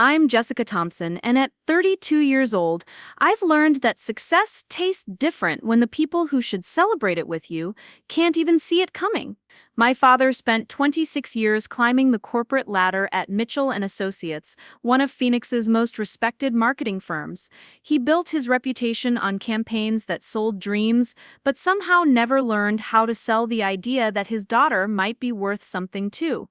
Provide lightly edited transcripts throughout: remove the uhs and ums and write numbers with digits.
I'm Jessica Thompson, and at 32 years old, I've learned that success tastes different when the people who should celebrate it with you can't even see it coming. My father spent 26 years climbing the corporate ladder at Mitchell and Associates, one of Phoenix's most respected marketing firms. He built his reputation on campaigns that sold dreams, but somehow never learned how to sell the idea that his daughter might be worth something too.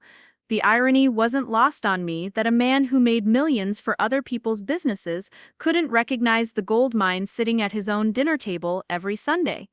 The irony wasn't lost on me that a man who made millions for other people's businesses couldn't recognize the gold mine sitting at his own dinner table every Sunday.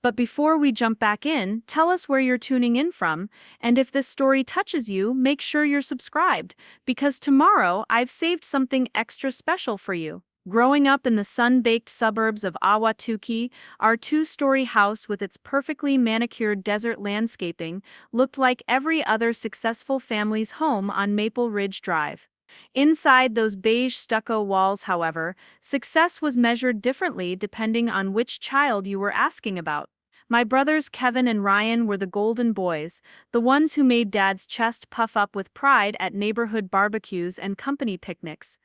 But before we jump back in, tell us where you're tuning in from, and if this story touches you, make sure you're subscribed, because tomorrow I've saved something extra special for you. Growing up in the sun-baked suburbs of Ahwatukee, our two-story house with its perfectly manicured desert landscaping looked like every other successful family's home on Maple Ridge Drive. Inside those beige stucco walls, however, success was measured differently depending on which child you were asking about. My brothers Kevin and Ryan were the golden boys, the ones who made Dad's chest puff up with pride at neighborhood barbecues and company picnics.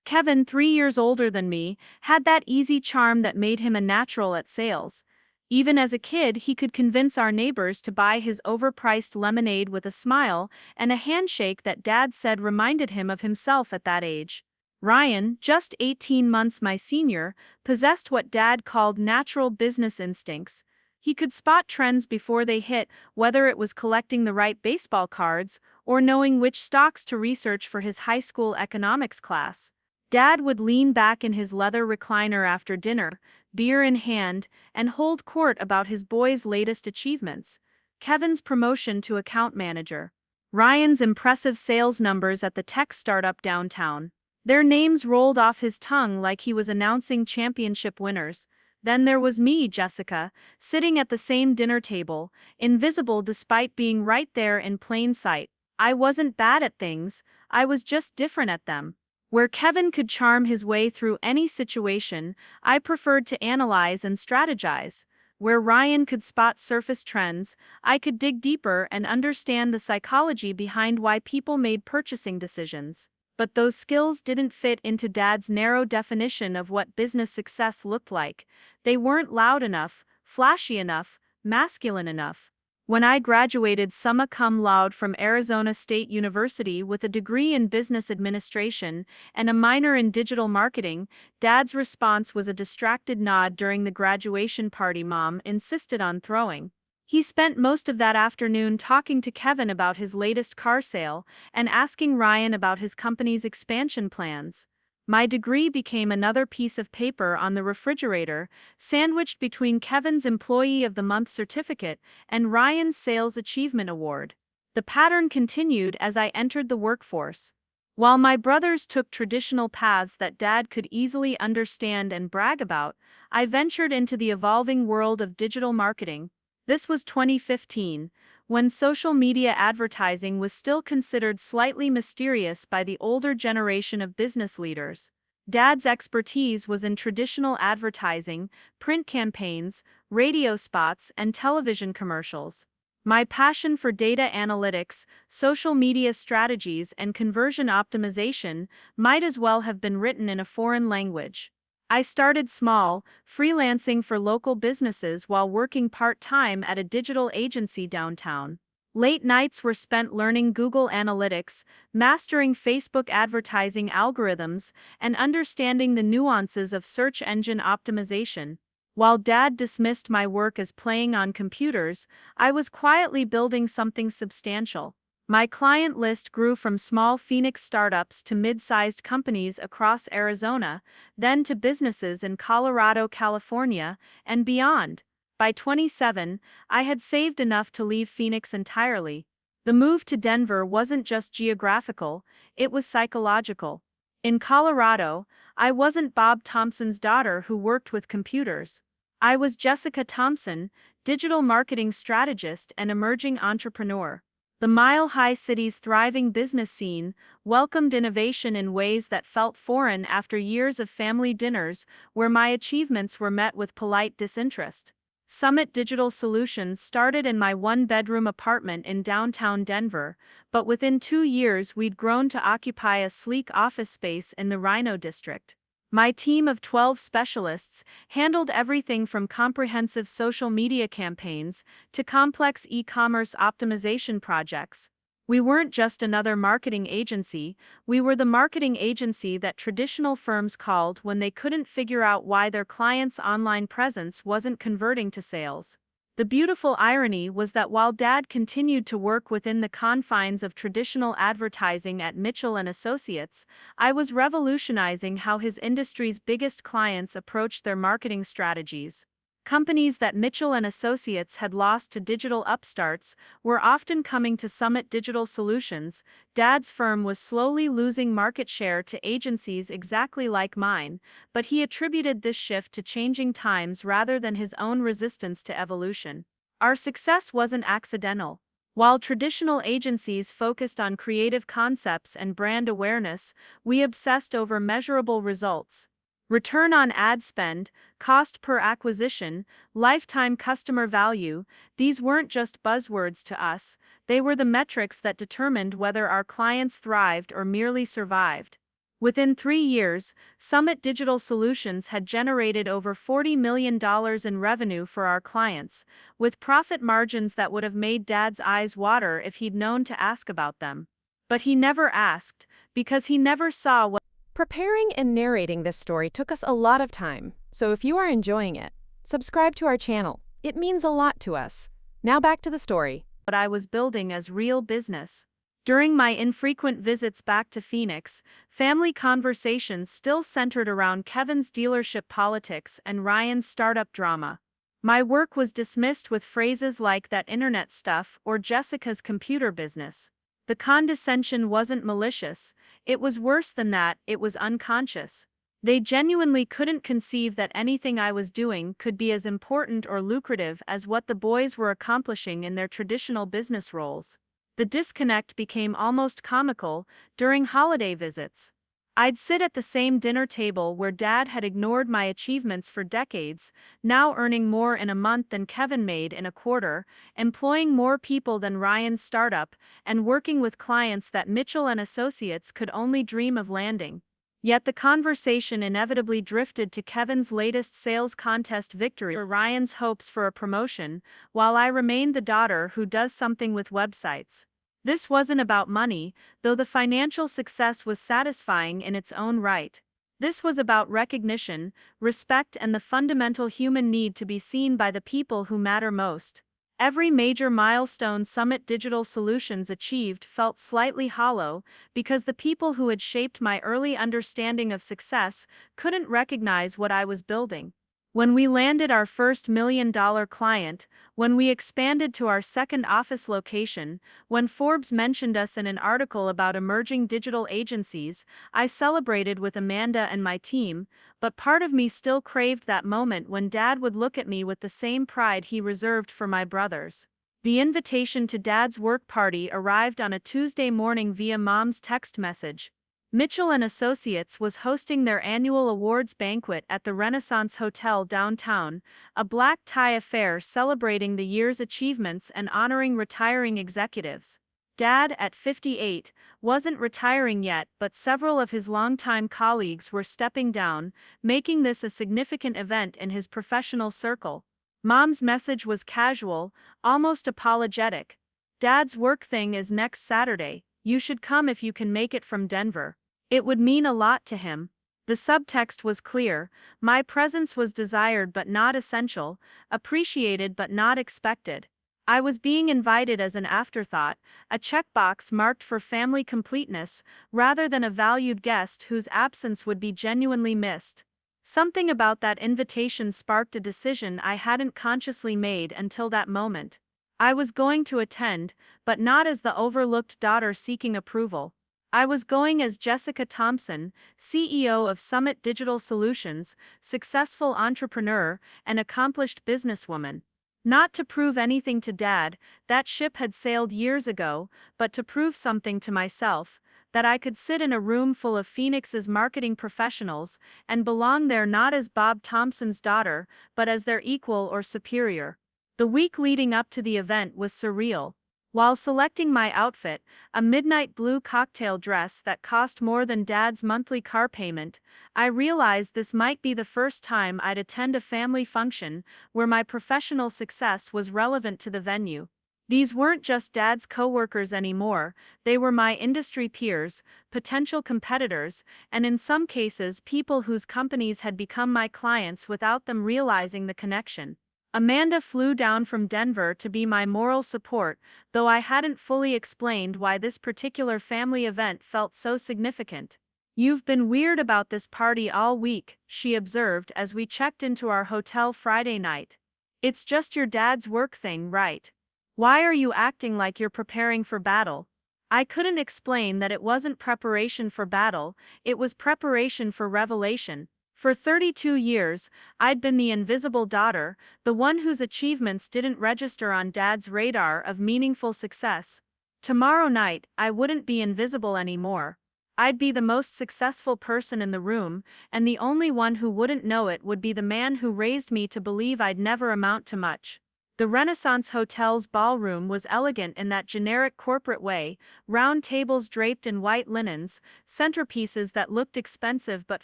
Kevin, 3 years older than me, had that easy charm that made him a natural at sales. Even as a kid, he could convince our neighbors to buy his overpriced lemonade with a smile and a handshake that Dad said reminded him of himself at that age. Ryan, just 18 months my senior, possessed what Dad called natural business instincts. He could spot trends before they hit, whether it was collecting the right baseball cards or knowing which stocks to research for his high school economics class. Dad would lean back in his leather recliner after dinner, beer in hand, and hold court about his boy's latest achievements. Kevin's promotion to account manager. Ryan's impressive sales numbers at the tech startup downtown. Their names rolled off his tongue like he was announcing championship winners. Then there was me, Jessica, sitting at the same dinner table, invisible despite being right there in plain sight. I wasn't bad at things, I was just different at them. Where Kevin could charm his way through any situation, I preferred to analyze and strategize. Where Ryan could spot surface trends, I could dig deeper and understand the psychology behind why people made purchasing decisions. But those skills didn't fit into Dad's narrow definition of what business success looked like. They weren't loud enough, flashy enough, masculine enough. When I graduated summa cum laude from Arizona State University with a degree in business administration and a minor in digital marketing, Dad's response was a distracted nod during the graduation party Mom insisted on throwing. He spent most of that afternoon talking to Kevin about his latest car sale and asking Ryan about his company's expansion plans. My degree became another piece of paper on the refrigerator, sandwiched between Kevin's Employee of the Month certificate and Ryan's Sales Achievement Award. The pattern continued as I entered the workforce. While my brothers took traditional paths that Dad could easily understand and brag about, I ventured into the evolving world of digital marketing. This was 2015, when social media advertising was still considered slightly mysterious by the older generation of business leaders. Dad's expertise was in traditional advertising, print campaigns, radio spots, and television commercials. My passion for data analytics, social media strategies, and conversion optimization might as well have been written in a foreign language. I started small, freelancing for local businesses while working part-time at a digital agency downtown. Late nights were spent learning Google Analytics, mastering Facebook advertising algorithms, and understanding the nuances of search engine optimization. While Dad dismissed my work as playing on computers, I was quietly building something substantial. My client list grew from small Phoenix startups to mid-sized companies across Arizona, then to businesses in Colorado, California, and beyond. By 27, I had saved enough to leave Phoenix entirely. The move to Denver wasn't just geographical, it was psychological. In Colorado, I wasn't Bob Thompson's daughter who worked with computers. I was Jessica Thompson, digital marketing strategist and emerging entrepreneur. The mile-high city's thriving business scene welcomed innovation in ways that felt foreign after years of family dinners where my achievements were met with polite disinterest. Summit Digital Solutions started in my one-bedroom apartment in downtown Denver, but within 2 years we'd grown to occupy a sleek office space in the Rhino district. My team of 12 specialists handled everything from comprehensive social media campaigns to complex e-commerce optimization projects. We weren't just another marketing agency, we were the marketing agency that traditional firms called when they couldn't figure out why their clients' online presence wasn't converting to sales. The beautiful irony was that while Dad continued to work within the confines of traditional advertising at Mitchell and Associates, I was revolutionizing how his industry's biggest clients approached their marketing strategies. Companies that Mitchell and Associates had lost to digital upstarts were often coming to Summit Digital Solutions. Dad's firm was slowly losing market share to agencies exactly like mine, but he attributed this shift to changing times rather than his own resistance to evolution. Our success wasn't accidental. While traditional agencies focused on creative concepts and brand awareness, we obsessed over measurable results. Return on ad spend, cost per acquisition, lifetime customer value, these weren't just buzzwords to us, they were the metrics that determined whether our clients thrived or merely survived. Within 3 years, Summit Digital Solutions had generated over $40 million in revenue for our clients, with profit margins that would have made Dad's eyes water if he'd known to ask about them. But he never asked, because he never saw what. Preparing and narrating this story took us a lot of time, so if you are enjoying it, subscribe to our channel. It means a lot to us. Now back to the story. What I was building as real business. During my infrequent visits back to Phoenix, family conversations still centered around Kevin's dealership politics and Ryan's startup drama. My work was dismissed with phrases like "that internet stuff" or "Jessica's computer business." The condescension wasn't malicious, it was worse than that, it was unconscious. They genuinely couldn't conceive that anything I was doing could be as important or lucrative as what the boys were accomplishing in their traditional business roles. The disconnect became almost comical during holiday visits. I'd sit at the same dinner table where Dad had ignored my achievements for decades, now earning more in a month than Kevin made in a quarter, employing more people than Ryan's startup, and working with clients that Mitchell and Associates could only dream of landing. Yet the conversation inevitably drifted to Kevin's latest sales contest victory or Ryan's hopes for a promotion, while I remained the daughter who does something with websites. This wasn't about money, though the financial success was satisfying in its own right. This was about recognition, respect, and the fundamental human need to be seen by the people who matter most. Every major milestone Summit Digital Solutions achieved felt slightly hollow because the people who had shaped my early understanding of success couldn't recognize what I was building. When we landed our first $1 million client, when we expanded to our second office location, when Forbes mentioned us in an article about emerging digital agencies, I celebrated with Amanda and my team, but part of me still craved that moment when Dad would look at me with the same pride he reserved for my brothers. The invitation to Dad's work party arrived on a Tuesday morning via Mom's text message. Mitchell and Associates was hosting their annual awards banquet at the Renaissance Hotel downtown, a black-tie affair celebrating the year's achievements and honoring retiring executives. Dad, at 58, wasn't retiring yet, but several of his longtime colleagues were stepping down, making this a significant event in his professional circle. Mom's message was casual, almost apologetic. "Dad's work thing is next Saturday. You should come if you can make it from Denver. It would mean a lot to him." The subtext was clear: my presence was desired but not essential, appreciated but not expected. I was being invited as an afterthought, a checkbox marked for family completeness, rather than a valued guest whose absence would be genuinely missed. Something about that invitation sparked a decision I hadn't consciously made until that moment. I was going to attend, but not as the overlooked daughter seeking approval. I was going as Jessica Thompson, CEO of Summit Digital Solutions, successful entrepreneur, and accomplished businesswoman. Not to prove anything to Dad, that ship had sailed years ago, but to prove something to myself, that I could sit in a room full of Phoenix's marketing professionals and belong there not as Bob Thompson's daughter, but as their equal or superior. The week leading up to the event was surreal. While selecting my outfit, a midnight blue cocktail dress that cost more than Dad's monthly car payment, I realized this might be the first time I'd attend a family function where my professional success was relevant to the venue. These weren't just Dad's coworkers anymore, they were my industry peers, potential competitors, and in some cases people whose companies had become my clients without them realizing the connection. Amanda flew down from Denver to be my moral support, though I hadn't fully explained why this particular family event felt so significant. "You've been weird about this party all week," she observed as we checked into our hotel Friday night. "It's just your dad's work thing, right? Why are you acting like you're preparing for battle?" I couldn't explain that it wasn't preparation for battle, it was preparation for revelation. For 32 years, I'd been the invisible daughter, the one whose achievements didn't register on Dad's radar of meaningful success. Tomorrow night, I wouldn't be invisible anymore. I'd be the most successful person in the room, and the only one who wouldn't know it would be the man who raised me to believe I'd never amount to much. The Renaissance Hotel's ballroom was elegant in that generic corporate way, round tables draped in white linens, centerpieces that looked expensive but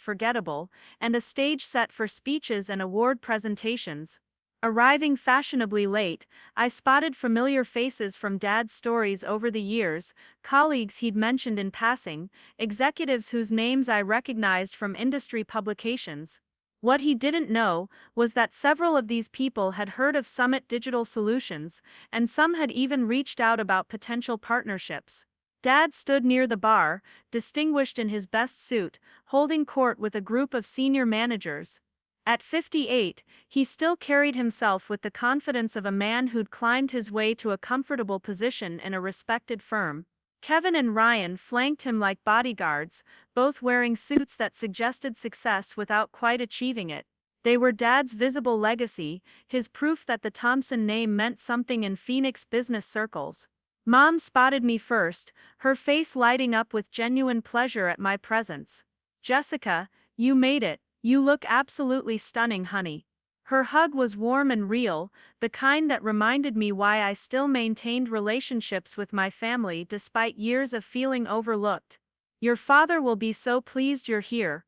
forgettable, and a stage set for speeches and award presentations. Arriving fashionably late, I spotted familiar faces from Dad's stories over the years, colleagues he'd mentioned in passing, executives whose names I recognized from industry publications. What he didn't know was that several of these people had heard of Summit Digital Solutions, and some had even reached out about potential partnerships. Dad stood near the bar, distinguished in his best suit, holding court with a group of senior managers. At 58, he still carried himself with the confidence of a man who'd climbed his way to a comfortable position in a respected firm. Kevin and Ryan flanked him like bodyguards, both wearing suits that suggested success without quite achieving it. They were Dad's visible legacy, his proof that the Thompson name meant something in Phoenix business circles. Mom spotted me first, her face lighting up with genuine pleasure at my presence. "Jessica, you made it. You look absolutely stunning, honey." Her hug was warm and real, the kind that reminded me why I still maintained relationships with my family despite years of feeling overlooked. "Your father will be so pleased you're here."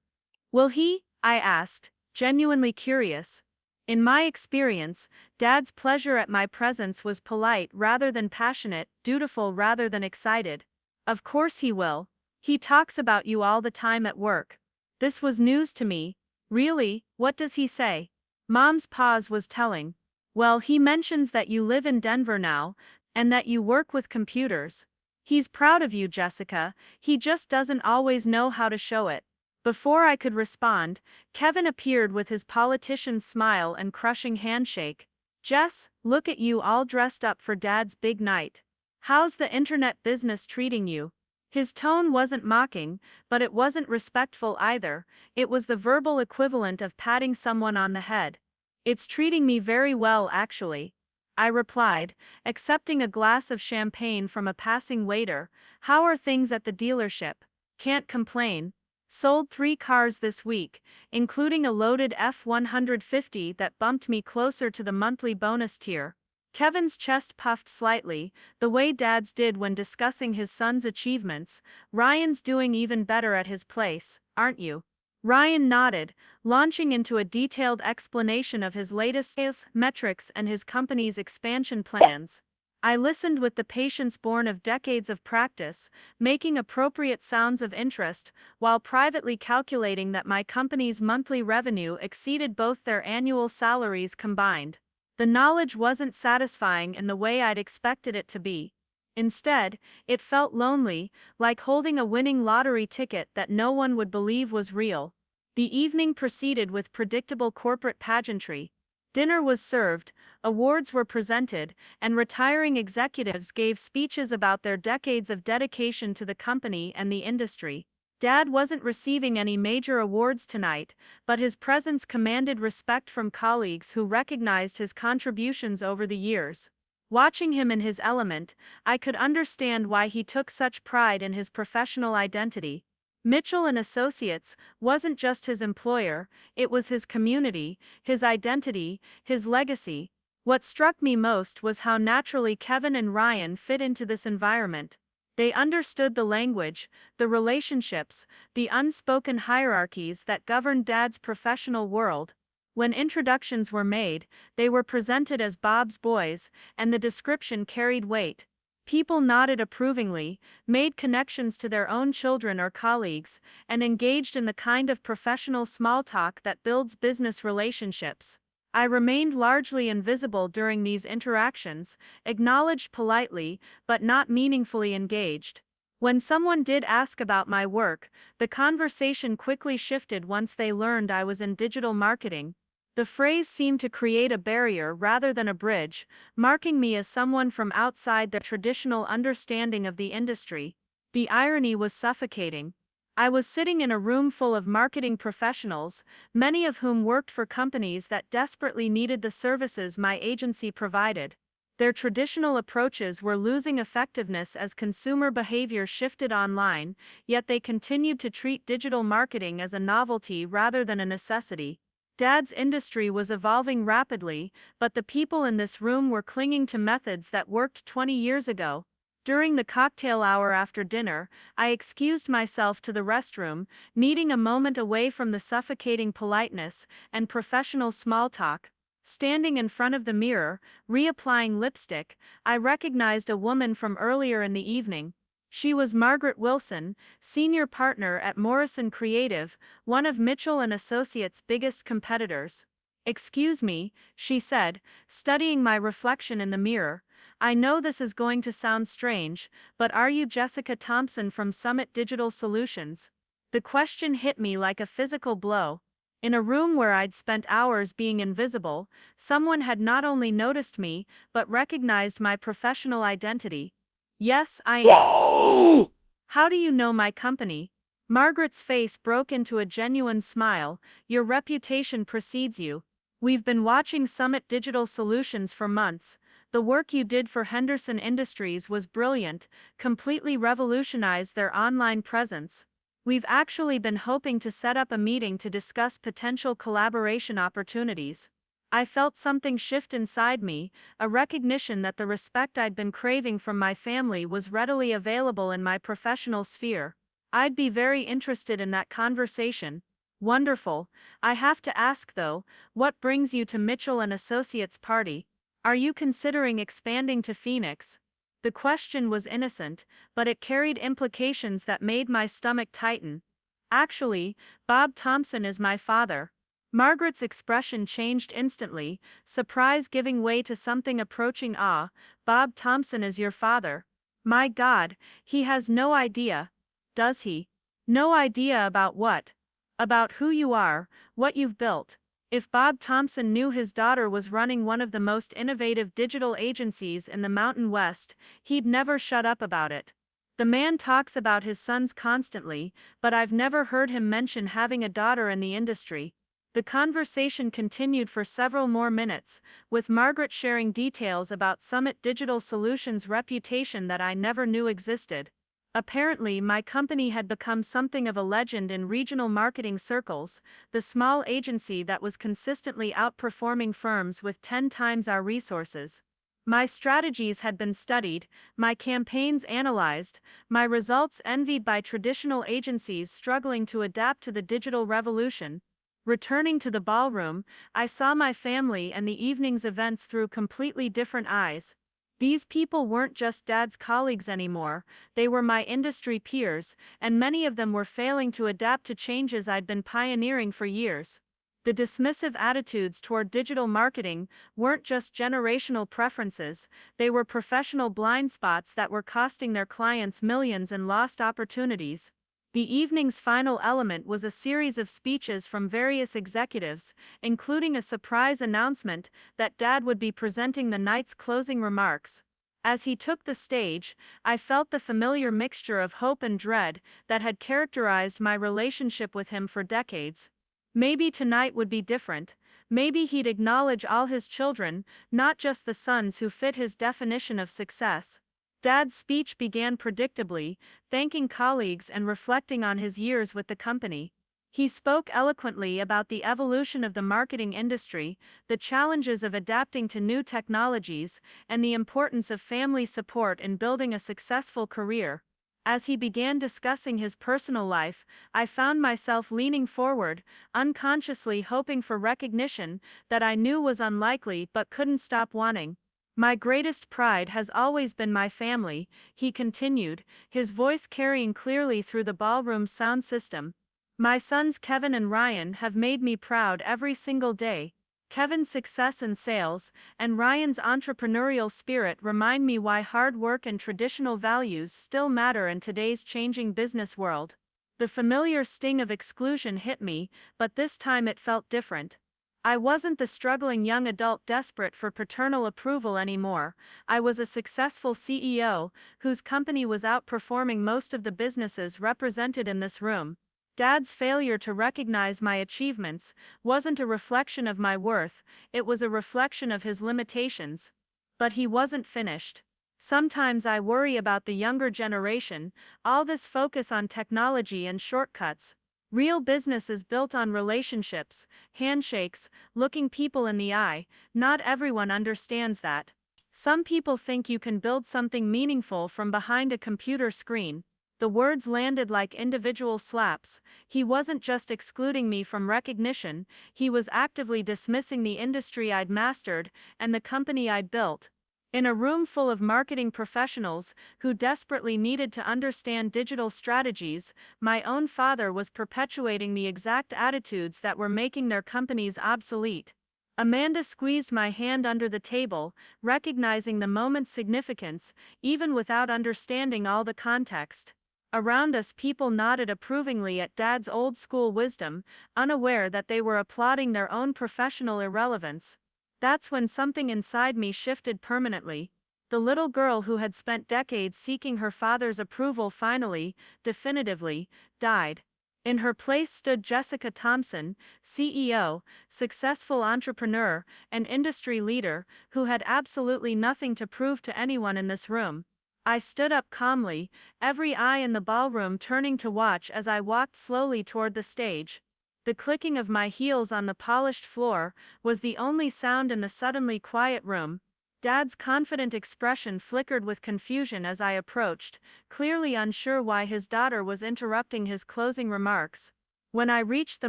"Will he?" I asked, genuinely curious. In my experience, Dad's pleasure at my presence was polite rather than passionate, dutiful rather than excited. "Of course he will. He talks about you all the time at work." This was news to me. "Really? What does he say?" Mom's pause was telling. "Well, he mentions that you live in Denver now, and that you work with computers. He's proud of you, Jessica, he just doesn't always know how to show it." Before I could respond, Kevin appeared with his politician's smile and crushing handshake. "Jess, look at you all dressed up for Dad's big night. How's the internet business treating you?" His tone wasn't mocking, but it wasn't respectful either, it was the verbal equivalent of patting someone on the head. "It's treating me very well, actually," I replied, accepting a glass of champagne from a passing waiter. "How are things at the dealership?" "Can't complain. Sold 3 cars this week, including a loaded F-150 that bumped me closer to the monthly bonus tier." Kevin's chest puffed slightly, the way dads did when discussing his son's achievements. "Ryan's doing even better at his place, aren't you?" Ryan nodded, launching into a detailed explanation of his latest sales metrics and his company's expansion plans. I listened with the patience born of decades of practice, making appropriate sounds of interest, while privately calculating that my company's monthly revenue exceeded both their annual salaries combined. The knowledge wasn't satisfying in the way I'd expected it to be. Instead, it felt lonely, like holding a winning lottery ticket that no one would believe was real. The evening proceeded with predictable corporate pageantry. Dinner was served, awards were presented, and retiring executives gave speeches about their decades of dedication to the company and the industry. Dad wasn't receiving any major awards tonight, but his presence commanded respect from colleagues who recognized his contributions over the years. Watching him in his element, I could understand why he took such pride in his professional identity. Mitchell and Associates wasn't just his employer, it was his community, his identity, his legacy. What struck me most was how naturally Kevin and Ryan fit into this environment. They understood the language, the relationships, the unspoken hierarchies that governed Dad's professional world. When introductions were made, they were presented as Bob's boys, and the description carried weight. People nodded approvingly, made connections to their own children or colleagues, and engaged in the kind of professional small talk that builds business relationships. I remained largely invisible during these interactions, acknowledged politely, but not meaningfully engaged. When someone did ask about my work, the conversation quickly shifted once they learned I was in digital marketing. The phrase seemed to create a barrier rather than a bridge, marking me as someone from outside the traditional understanding of the industry. The irony was suffocating. I was sitting in a room full of marketing professionals, many of whom worked for companies that desperately needed the services my agency provided. Their traditional approaches were losing effectiveness as consumer behavior shifted online, yet they continued to treat digital marketing as a novelty rather than a necessity. Dad's industry was evolving rapidly, but the people in this room were clinging to methods that worked 20 years ago. During the cocktail hour after dinner, I excused myself to the restroom, needing a moment away from the suffocating politeness and professional small talk. Standing in front of the mirror, reapplying lipstick, I recognized a woman from earlier in the evening. She was Margaret Wilson, senior partner at Morrison Creative, one of Mitchell and Associates' biggest competitors. "Excuse me," she said, studying my reflection in the mirror. "I know this is going to sound strange, but are you Jessica Thompson from Summit Digital Solutions?" The question hit me like a physical blow. In a room where I'd spent hours being invisible, someone had not only noticed me, but recognized my professional identity. "Yes, I am. How do you know my company?" Margaret's face broke into a genuine smile. "Your reputation precedes you. We've been watching Summit Digital Solutions for months. The work you did for Henderson Industries was brilliant, completely revolutionized their online presence. We've actually been hoping to set up a meeting to discuss potential collaboration opportunities." I felt something shift inside me, a recognition that the respect I'd been craving from my family was readily available in my professional sphere. I'd be very interested in that conversation. "Wonderful. I have to ask though, what brings you to Mitchell and Associates party? Are you considering expanding to Phoenix?" The question was innocent, but it carried implications that made my stomach tighten. "Actually, Bob Thompson is my father." Margaret's expression changed instantly, surprise giving way to something approaching awe. "Bob Thompson is your father? My God, he has no idea. Does he? No idea about what? About who you are, what you've built." If Bob Thompson knew his daughter was running one of the most innovative digital agencies in the Mountain West, he'd never shut up about it. "The man talks about his sons constantly, but I've never heard him mention having a daughter in the industry." The conversation continued for several more minutes, with Margaret sharing details about Summit Digital Solutions' reputation that I never knew existed. Apparently, my company had become something of a legend in regional marketing circles, the small agency that was consistently outperforming firms with 10 times our resources. My strategies had been studied, my campaigns analyzed, my results envied by traditional agencies struggling to adapt to the digital revolution. Returning to the ballroom, I saw my family and the evening's events through completely different eyes. These people weren't just Dad's colleagues anymore, they were my industry peers, and many of them were failing to adapt to changes I'd been pioneering for years. The dismissive attitudes toward digital marketing weren't just generational preferences, they were professional blind spots that were costing their clients millions and lost opportunities. The evening's final element was a series of speeches from various executives, including a surprise announcement that Dad would be presenting the night's closing remarks. As he took the stage, I felt the familiar mixture of hope and dread that had characterized my relationship with him for decades. Maybe tonight would be different. Maybe he'd acknowledge all his children, not just the sons who fit his definition of success. Dad's speech began predictably, thanking colleagues and reflecting on his years with the company. He spoke eloquently about the evolution of the marketing industry, the challenges of adapting to new technologies, and the importance of family support in building a successful career. As he began discussing his personal life, I found myself leaning forward, unconsciously hoping for recognition that I knew was unlikely but couldn't stop wanting. My greatest pride has always been my family, he continued, his voice carrying clearly through the ballroom's sound system. My sons Kevin and Ryan have made me proud every single day. Kevin's success in sales and Ryan's entrepreneurial spirit remind me why hard work and traditional values still matter in today's changing business world. The familiar sting of exclusion hit me, but this time it felt different. I wasn't the struggling young adult desperate for paternal approval anymore. I was a successful CEO, whose company was outperforming most of the businesses represented in this room. Dad's failure to recognize my achievements wasn't a reflection of my worth, it was a reflection of his limitations. But he wasn't finished. Sometimes I worry about the younger generation, all this focus on technology and shortcuts. Real business is built on relationships, handshakes, looking people in the eye. Not everyone understands that. Some people think you can build something meaningful from behind a computer screen. The words landed like individual slaps. He wasn't just excluding me from recognition, he was actively dismissing the industry I'd mastered and the company I'd built. In a room full of marketing professionals who desperately needed to understand digital strategies, my own father was perpetuating the exact attitudes that were making their companies obsolete. Amanda squeezed my hand under the table, recognizing the moment's significance, even without understanding all the context. Around us, people nodded approvingly at Dad's old-school wisdom, unaware that they were applauding their own professional irrelevance. That's when something inside me shifted permanently. The little girl who had spent decades seeking her father's approval finally, definitively, died. In her place stood Jessica Thompson, CEO, successful entrepreneur, and industry leader, who had absolutely nothing to prove to anyone in this room. I stood up calmly, every eye in the ballroom turning to watch as I walked slowly toward the stage. The clicking of my heels on the polished floor was the only sound in the suddenly quiet room. Dad's confident expression flickered with confusion as I approached, clearly unsure why his daughter was interrupting his closing remarks. When I reached the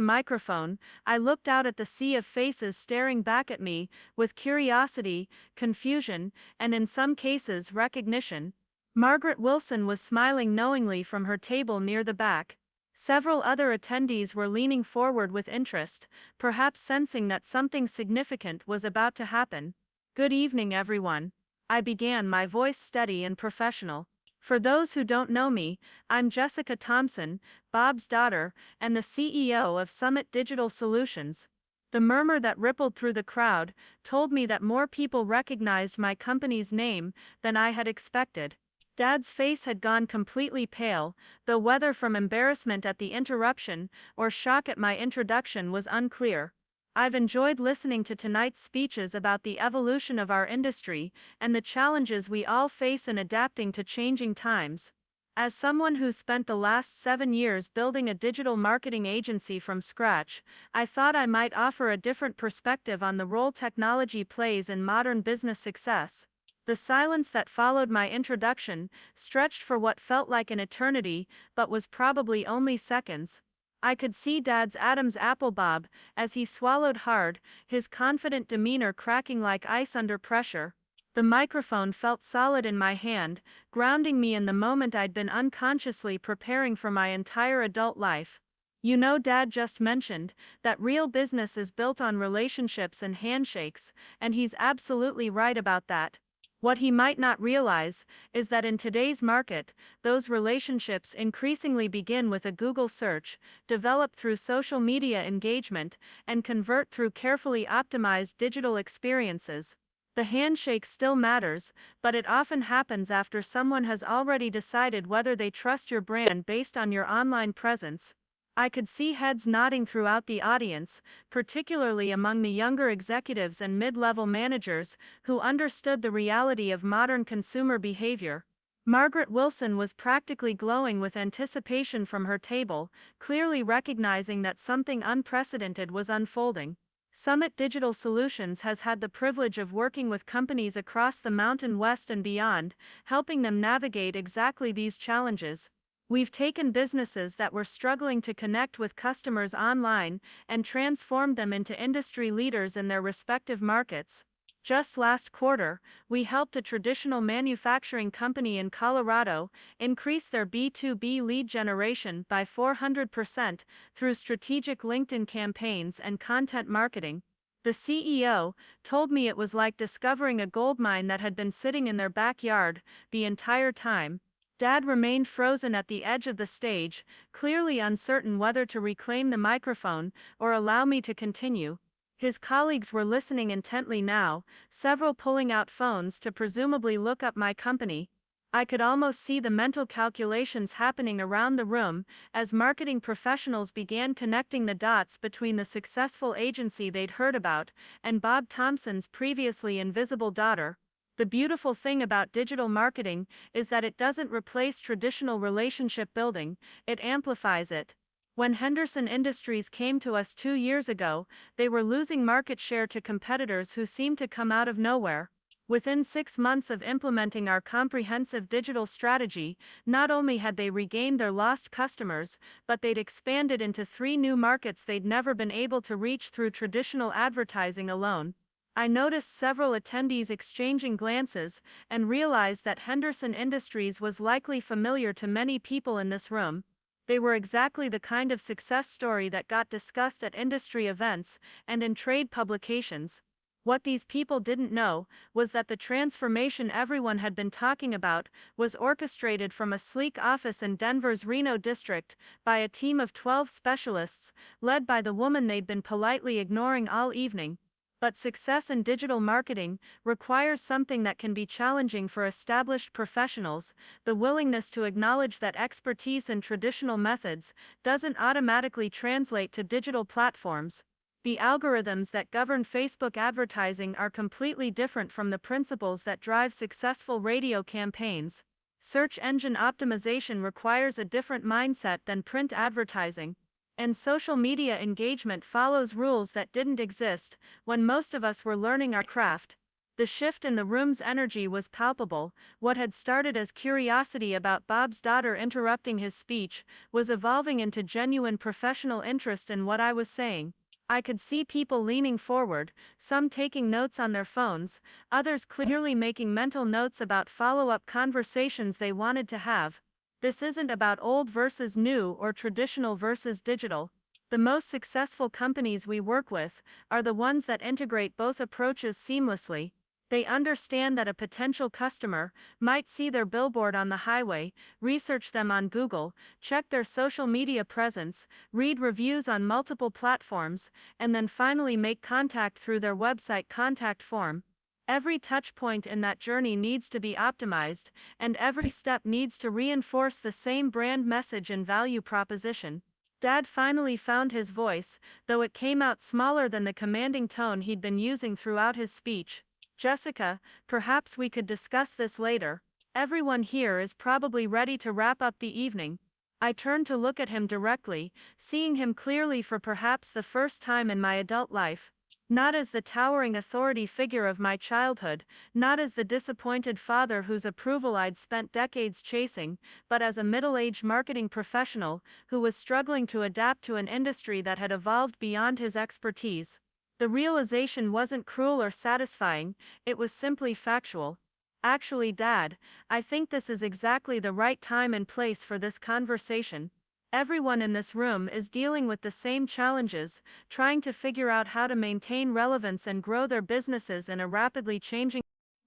microphone, I looked out at the sea of faces staring back at me, with curiosity, confusion, and in some cases recognition. Margaret Wilson was smiling knowingly from her table near the back. Several other attendees were leaning forward with interest, perhaps sensing that something significant was about to happen. Good evening, everyone. I began, my voice steady and professional. For those who don't know me, I'm Jessica Thompson, Bob's daughter, and the CEO of Summit Digital Solutions. The murmur that rippled through the crowd told me that more people recognized my company's name than I had expected. Dad's face had gone completely pale, though whether from embarrassment at the interruption or shock at my introduction was unclear. I've enjoyed listening to tonight's speeches about the evolution of our industry and the challenges we all face in adapting to changing times. As someone who's spent the last 7 years building a digital marketing agency from scratch, I thought I might offer a different perspective on the role technology plays in modern business success. The silence that followed my introduction stretched for what felt like an eternity, but was probably only seconds. I could see Dad's Adam's apple bob as he swallowed hard, his confident demeanor cracking like ice under pressure. The microphone felt solid in my hand, grounding me in the moment I'd been unconsciously preparing for my entire adult life. You know, Dad just mentioned that real business is built on relationships and handshakes, and he's absolutely right about that. What he might not realize is that in today's market, those relationships increasingly begin with a Google search, develop through social media engagement, and convert through carefully optimized digital experiences. The handshake still matters, but it often happens after someone has already decided whether they trust your brand based on your online presence. I could see heads nodding throughout the audience, particularly among the younger executives and mid-level managers who understood the reality of modern consumer behavior. Margaret Wilson was practically glowing with anticipation from her table, clearly recognizing that something unprecedented was unfolding. Summit Digital Solutions has had the privilege of working with companies across the Mountain West and beyond, helping them navigate exactly these challenges. We've taken businesses that were struggling to connect with customers online and transformed them into industry leaders in their respective markets. Just last quarter, we helped a traditional manufacturing company in Colorado increase their B2B lead generation by 400% through strategic LinkedIn campaigns and content marketing. The CEO told me it was like discovering a goldmine that had been sitting in their backyard the entire time. Dad remained frozen at the edge of the stage, clearly uncertain whether to reclaim the microphone or allow me to continue. His colleagues were listening intently now, several pulling out phones to presumably look up my company. I could almost see the mental calculations happening around the room as marketing professionals began connecting the dots between the successful agency they'd heard about and Bob Thompson's previously invisible daughter. The beautiful thing about digital marketing is that it doesn't replace traditional relationship building, it amplifies it. When Henderson Industries came to us 2 years ago, they were losing market share to competitors who seemed to come out of nowhere. Within 6 months of implementing our comprehensive digital strategy, not only had they regained their lost customers, but they'd expanded into 3 new markets they'd never been able to reach through traditional advertising alone. I noticed several attendees exchanging glances and realized that Henderson Industries was likely familiar to many people in this room. They were exactly the kind of success story that got discussed at industry events and in trade publications. What these people didn't know was that the transformation everyone had been talking about was orchestrated from a sleek office in Denver's Reno district by a team of 12 specialists, led by the woman they'd been politely ignoring all evening. But success in digital marketing requires something that can be challenging for established professionals: the willingness to acknowledge that expertise in traditional methods doesn't automatically translate to digital platforms. The algorithms that govern Facebook advertising are completely different from the principles that drive successful radio campaigns. Search engine optimization requires a different mindset than print advertising. And social media engagement follows rules that didn't exist when most of us were learning our craft. The shift in the room's energy was palpable. What had started as curiosity about Bob's daughter interrupting his speech was evolving into genuine professional interest in what I was saying. I could see people leaning forward, some taking notes on their phones, others clearly making mental notes about follow-up conversations they wanted to have. This isn't about old versus new or traditional versus digital. The most successful companies we work with are the ones that integrate both approaches seamlessly. They understand that a potential customer might see their billboard on the highway, research them on Google, check their social media presence, read reviews on multiple platforms, and then finally make contact through their website contact form. Every touchpoint in that journey needs to be optimized, and every step needs to reinforce the same brand message and value proposition. Dad finally found his voice, though it came out smaller than the commanding tone he'd been using throughout his speech. "Jessica, perhaps we could discuss this later. Everyone here is probably ready to wrap up the evening." I turned to look at him directly, seeing him clearly for perhaps the first time in my adult life. Not as the towering authority figure of my childhood, not as the disappointed father whose approval I'd spent decades chasing, but as a middle-aged marketing professional who was struggling to adapt to an industry that had evolved beyond his expertise. The realization wasn't cruel or satisfying, it was simply factual. "Actually, Dad, I think this is exactly the right time and place for this conversation. Everyone in this room is dealing with the same challenges, trying to figure out how to maintain relevance and grow their businesses in a rapidly changing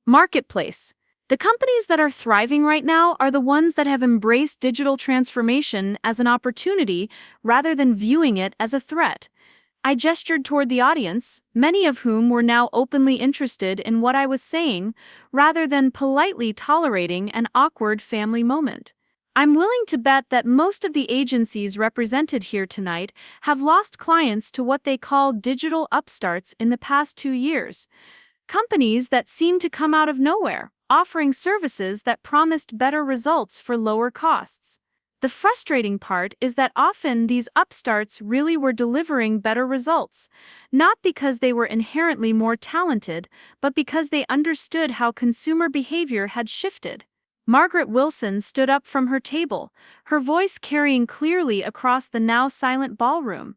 marketplace. The companies that are thriving right now are the ones that have embraced digital transformation as an opportunity rather than viewing it as a threat." I gestured toward the audience, many of whom were now openly interested in what I was saying, rather than politely tolerating an awkward family moment. I'm willing to bet that most of the agencies represented here tonight have lost clients to what they call digital upstarts in the past 2 years. Companies that seem to come out of nowhere, offering services that promised better results for lower costs. The frustrating part is that often these upstarts really were delivering better results, not because they were inherently more talented, but because they understood how consumer behavior had shifted. Margaret Wilson stood up from her table, her voice carrying clearly across the now silent ballroom.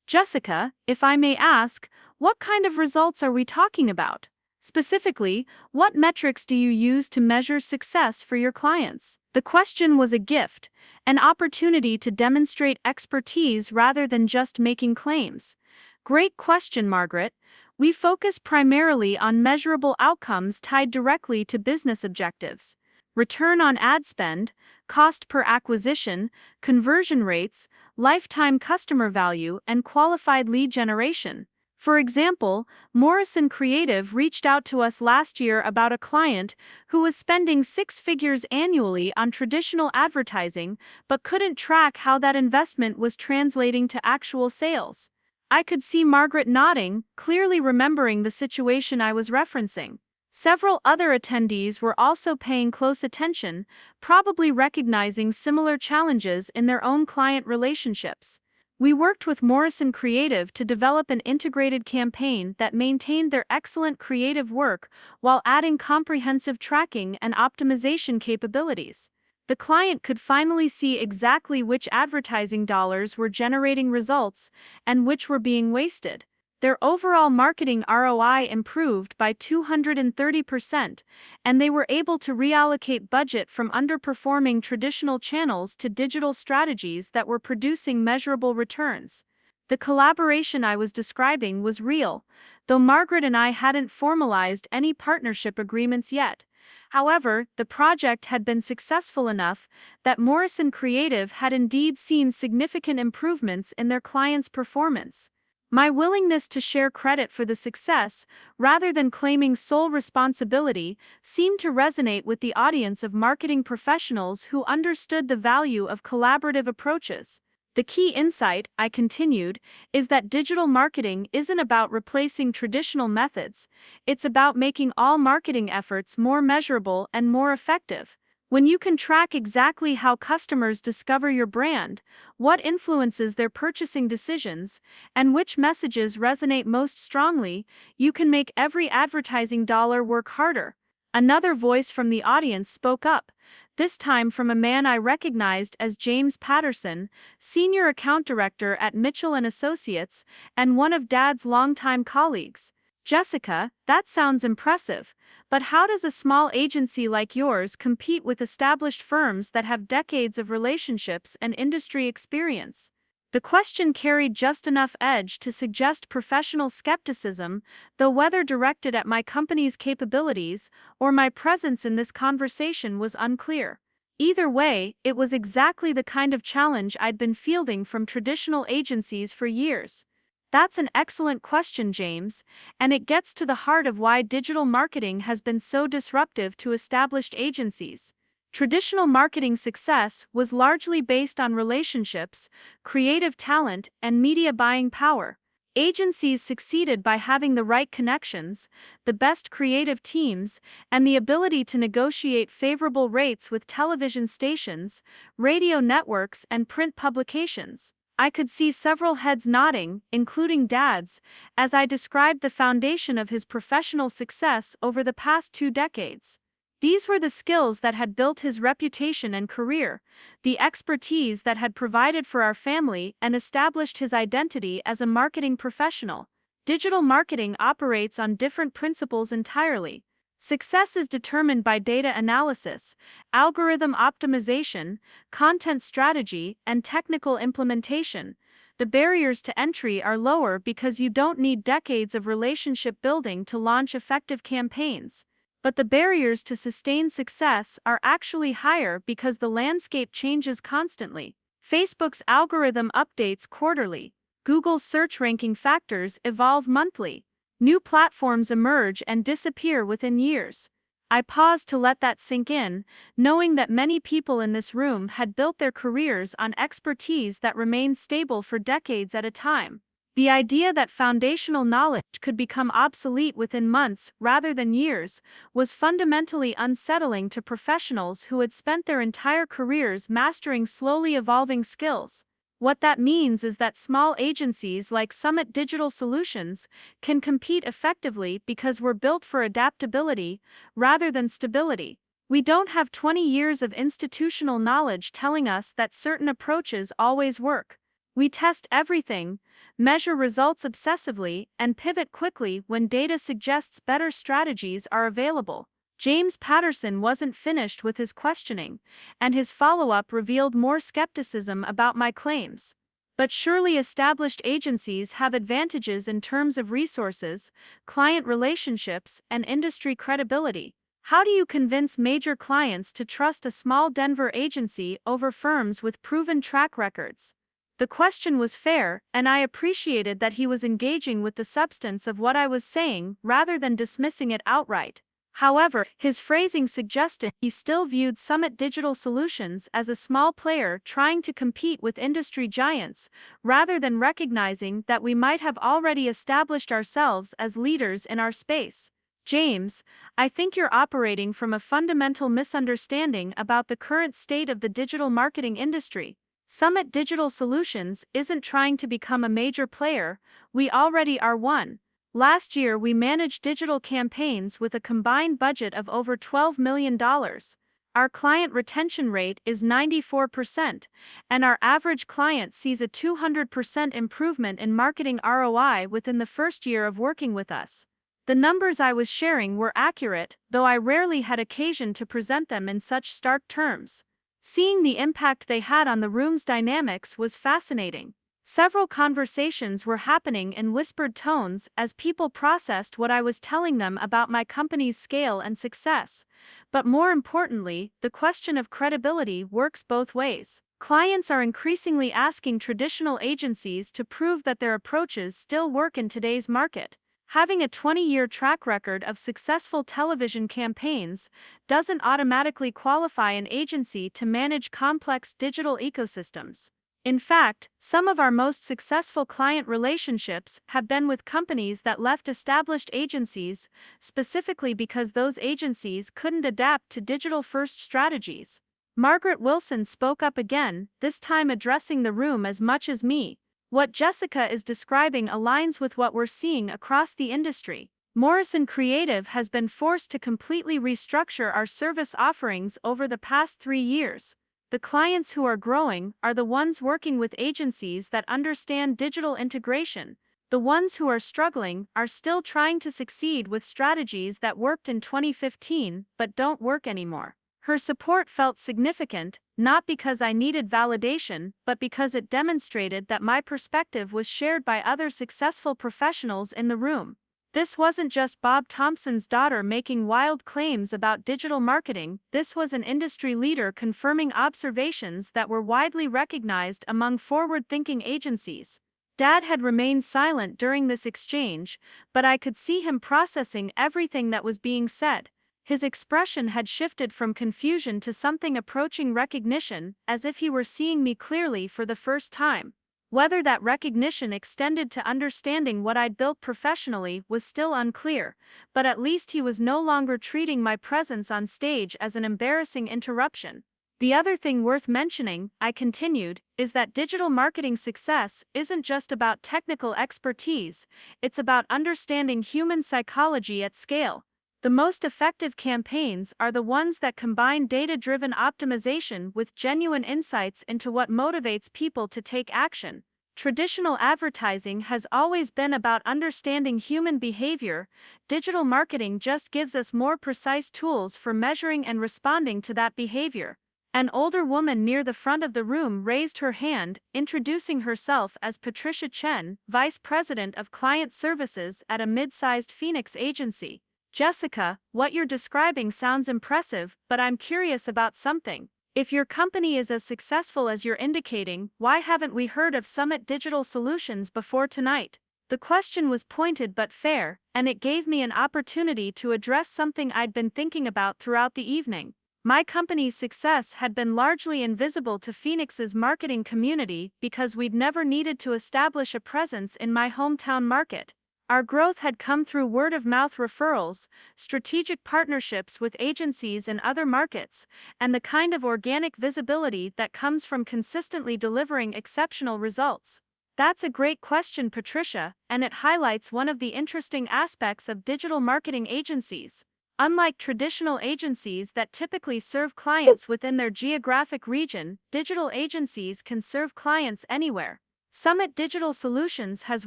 Jessica, if I may ask, what kind of results are we talking about? Specifically, what metrics do you use to measure success for your clients? The question was a gift, an opportunity to demonstrate expertise rather than just making claims. Great question, Margaret. We focus primarily on measurable outcomes tied directly to business objectives. Return on ad spend, cost per acquisition, conversion rates, lifetime customer value, and qualified lead generation. For example, Morrison Creative reached out to us last year about a client who was spending 6 figures annually on traditional advertising but couldn't track how that investment was translating to actual sales. I could see Margaret nodding, clearly remembering the situation I was referencing. Several other attendees were also paying close attention, probably recognizing similar challenges in their own client relationships. We worked with Morrison Creative to develop an integrated campaign that maintained their excellent creative work while adding comprehensive tracking and optimization capabilities. The client could finally see exactly which advertising dollars were generating results and which were being wasted. Their overall marketing ROI improved by 230%, and they were able to reallocate budget from underperforming traditional channels to digital strategies that were producing measurable returns. The collaboration I was describing was real, though Margaret and I hadn't formalized any partnership agreements yet. However, the project had been successful enough that Morrison Creative had indeed seen significant improvements in their clients' performance. My willingness to share credit for the success, rather than claiming sole responsibility, seemed to resonate with the audience of marketing professionals who understood the value of collaborative approaches. The key insight, I continued, is that digital marketing isn't about replacing traditional methods, it's about making all marketing efforts more measurable and more effective. When you can track exactly how customers discover your brand, what influences their purchasing decisions, and which messages resonate most strongly, you can make every advertising dollar work harder. Another voice from the audience spoke up, this time from a man I recognized as James Patterson, Senior Account Director at Mitchell & Associates, and one of Dad's longtime colleagues. Jessica, that sounds impressive, but how does a small agency like yours compete with established firms that have decades of relationships and industry experience? The question carried just enough edge to suggest professional skepticism, though whether directed at my company's capabilities or my presence in this conversation was unclear. Either way, it was exactly the kind of challenge I'd been fielding from traditional agencies for years. That's an excellent question, James, and it gets to the heart of why digital marketing has been so disruptive to established agencies. Traditional marketing success was largely based on relationships, creative talent, and media buying power. Agencies succeeded by having the right connections, the best creative teams, and the ability to negotiate favorable rates with television stations, radio networks, and print publications. I could see several heads nodding, including Dad's, as I described the foundation of his professional success over the past 2 decades. These were the skills that had built his reputation and career, the expertise that had provided for our family and established his identity as a marketing professional. Digital marketing operates on different principles entirely. Success is determined by data analysis, algorithm optimization, content strategy, and technical implementation. The barriers to entry are lower because you don't need decades of relationship building to launch effective campaigns. But the barriers to sustained success are actually higher because the landscape changes constantly. Facebook's algorithm updates quarterly. Google's search ranking factors evolve monthly. New platforms emerge and disappear within years. I paused to let that sink in, knowing that many people in this room had built their careers on expertise that remained stable for decades at a time. The idea that foundational knowledge could become obsolete within months rather than years was fundamentally unsettling to professionals who had spent their entire careers mastering slowly evolving skills. What that means is that small agencies like Summit Digital Solutions can compete effectively because we're built for adaptability rather than stability. We don't have 20 years of institutional knowledge telling us that certain approaches always work. We test everything, measure results obsessively, and pivot quickly when data suggests better strategies are available. James Patterson wasn't finished with his questioning, and his follow-up revealed more skepticism about my claims. But surely established agencies have advantages in terms of resources, client relationships, and industry credibility. How do you convince major clients to trust a small Denver agency over firms with proven track records? The question was fair, and I appreciated that he was engaging with the substance of what I was saying rather than dismissing it outright. However, his phrasing suggested he still viewed Summit Digital Solutions as a small player trying to compete with industry giants, rather than recognizing that we might have already established ourselves as leaders in our space. James, I think you're operating from a fundamental misunderstanding about the current state of the digital marketing industry. Summit Digital Solutions isn't trying to become a major player, we already are one. Last year we managed digital campaigns with a combined budget of over $12 million. Our client retention rate is 94%, and our average client sees a 200% improvement in marketing ROI within the first year of working with us. The numbers I was sharing were accurate, though I rarely had occasion to present them in such stark terms. Seeing the impact they had on the room's dynamics was fascinating. Several conversations were happening in whispered tones as people processed what I was telling them about my company's scale and success. But more importantly, the question of credibility works both ways. Clients are increasingly asking traditional agencies to prove that their approaches still work in today's market. Having a 20-year track record of successful television campaigns doesn't automatically qualify an agency to manage complex digital ecosystems. In fact, some of our most successful client relationships have been with companies that left established agencies, specifically because those agencies couldn't adapt to digital-first strategies. Margaret Wilson spoke up again, this time addressing the room as much as me. What Jessica is describing aligns with what we're seeing across the industry. Morrison Creative has been forced to completely restructure our service offerings over the past 3 years. The clients who are growing are the ones working with agencies that understand digital integration. The ones who are struggling are still trying to succeed with strategies that worked in 2015 but don't work anymore. Her support felt significant, not because I needed validation, but because it demonstrated that my perspective was shared by other successful professionals in the room. This wasn't just Bob Thompson's daughter making wild claims about digital marketing, this was an industry leader confirming observations that were widely recognized among forward-thinking agencies. Dad had remained silent during this exchange, but I could see him processing everything that was being said. His expression had shifted from confusion to something approaching recognition, as if he were seeing me clearly for the first time. Whether that recognition extended to understanding what I'd built professionally was still unclear, but at least he was no longer treating my presence on stage as an embarrassing interruption. The other thing worth mentioning, I continued, is that digital marketing success isn't just about technical expertise, it's about understanding human psychology at scale. The most effective campaigns are the ones that combine data-driven optimization with genuine insights into what motivates people to take action. Traditional advertising has always been about understanding human behavior. Digital marketing just gives us more precise tools for measuring and responding to that behavior. An older woman near the front of the room raised her hand, introducing herself as Patricia Chen, Vice President of Client Services at a mid-sized Phoenix agency. Jessica, what you're describing sounds impressive, but I'm curious about something. If your company is as successful as you're indicating, why haven't we heard of Summit Digital Solutions before tonight? The question was pointed but fair, and it gave me an opportunity to address something I'd been thinking about throughout the evening. My company's success had been largely invisible to Phoenix's marketing community because we'd never needed to establish a presence in my hometown market. Our growth had come through word-of-mouth referrals, strategic partnerships with agencies in other markets, and the kind of organic visibility that comes from consistently delivering exceptional results. That's a great question, Patricia, and it highlights one of the interesting aspects of digital marketing agencies. Unlike traditional agencies that typically serve clients within their geographic region, digital agencies can serve clients anywhere. Summit Digital Solutions has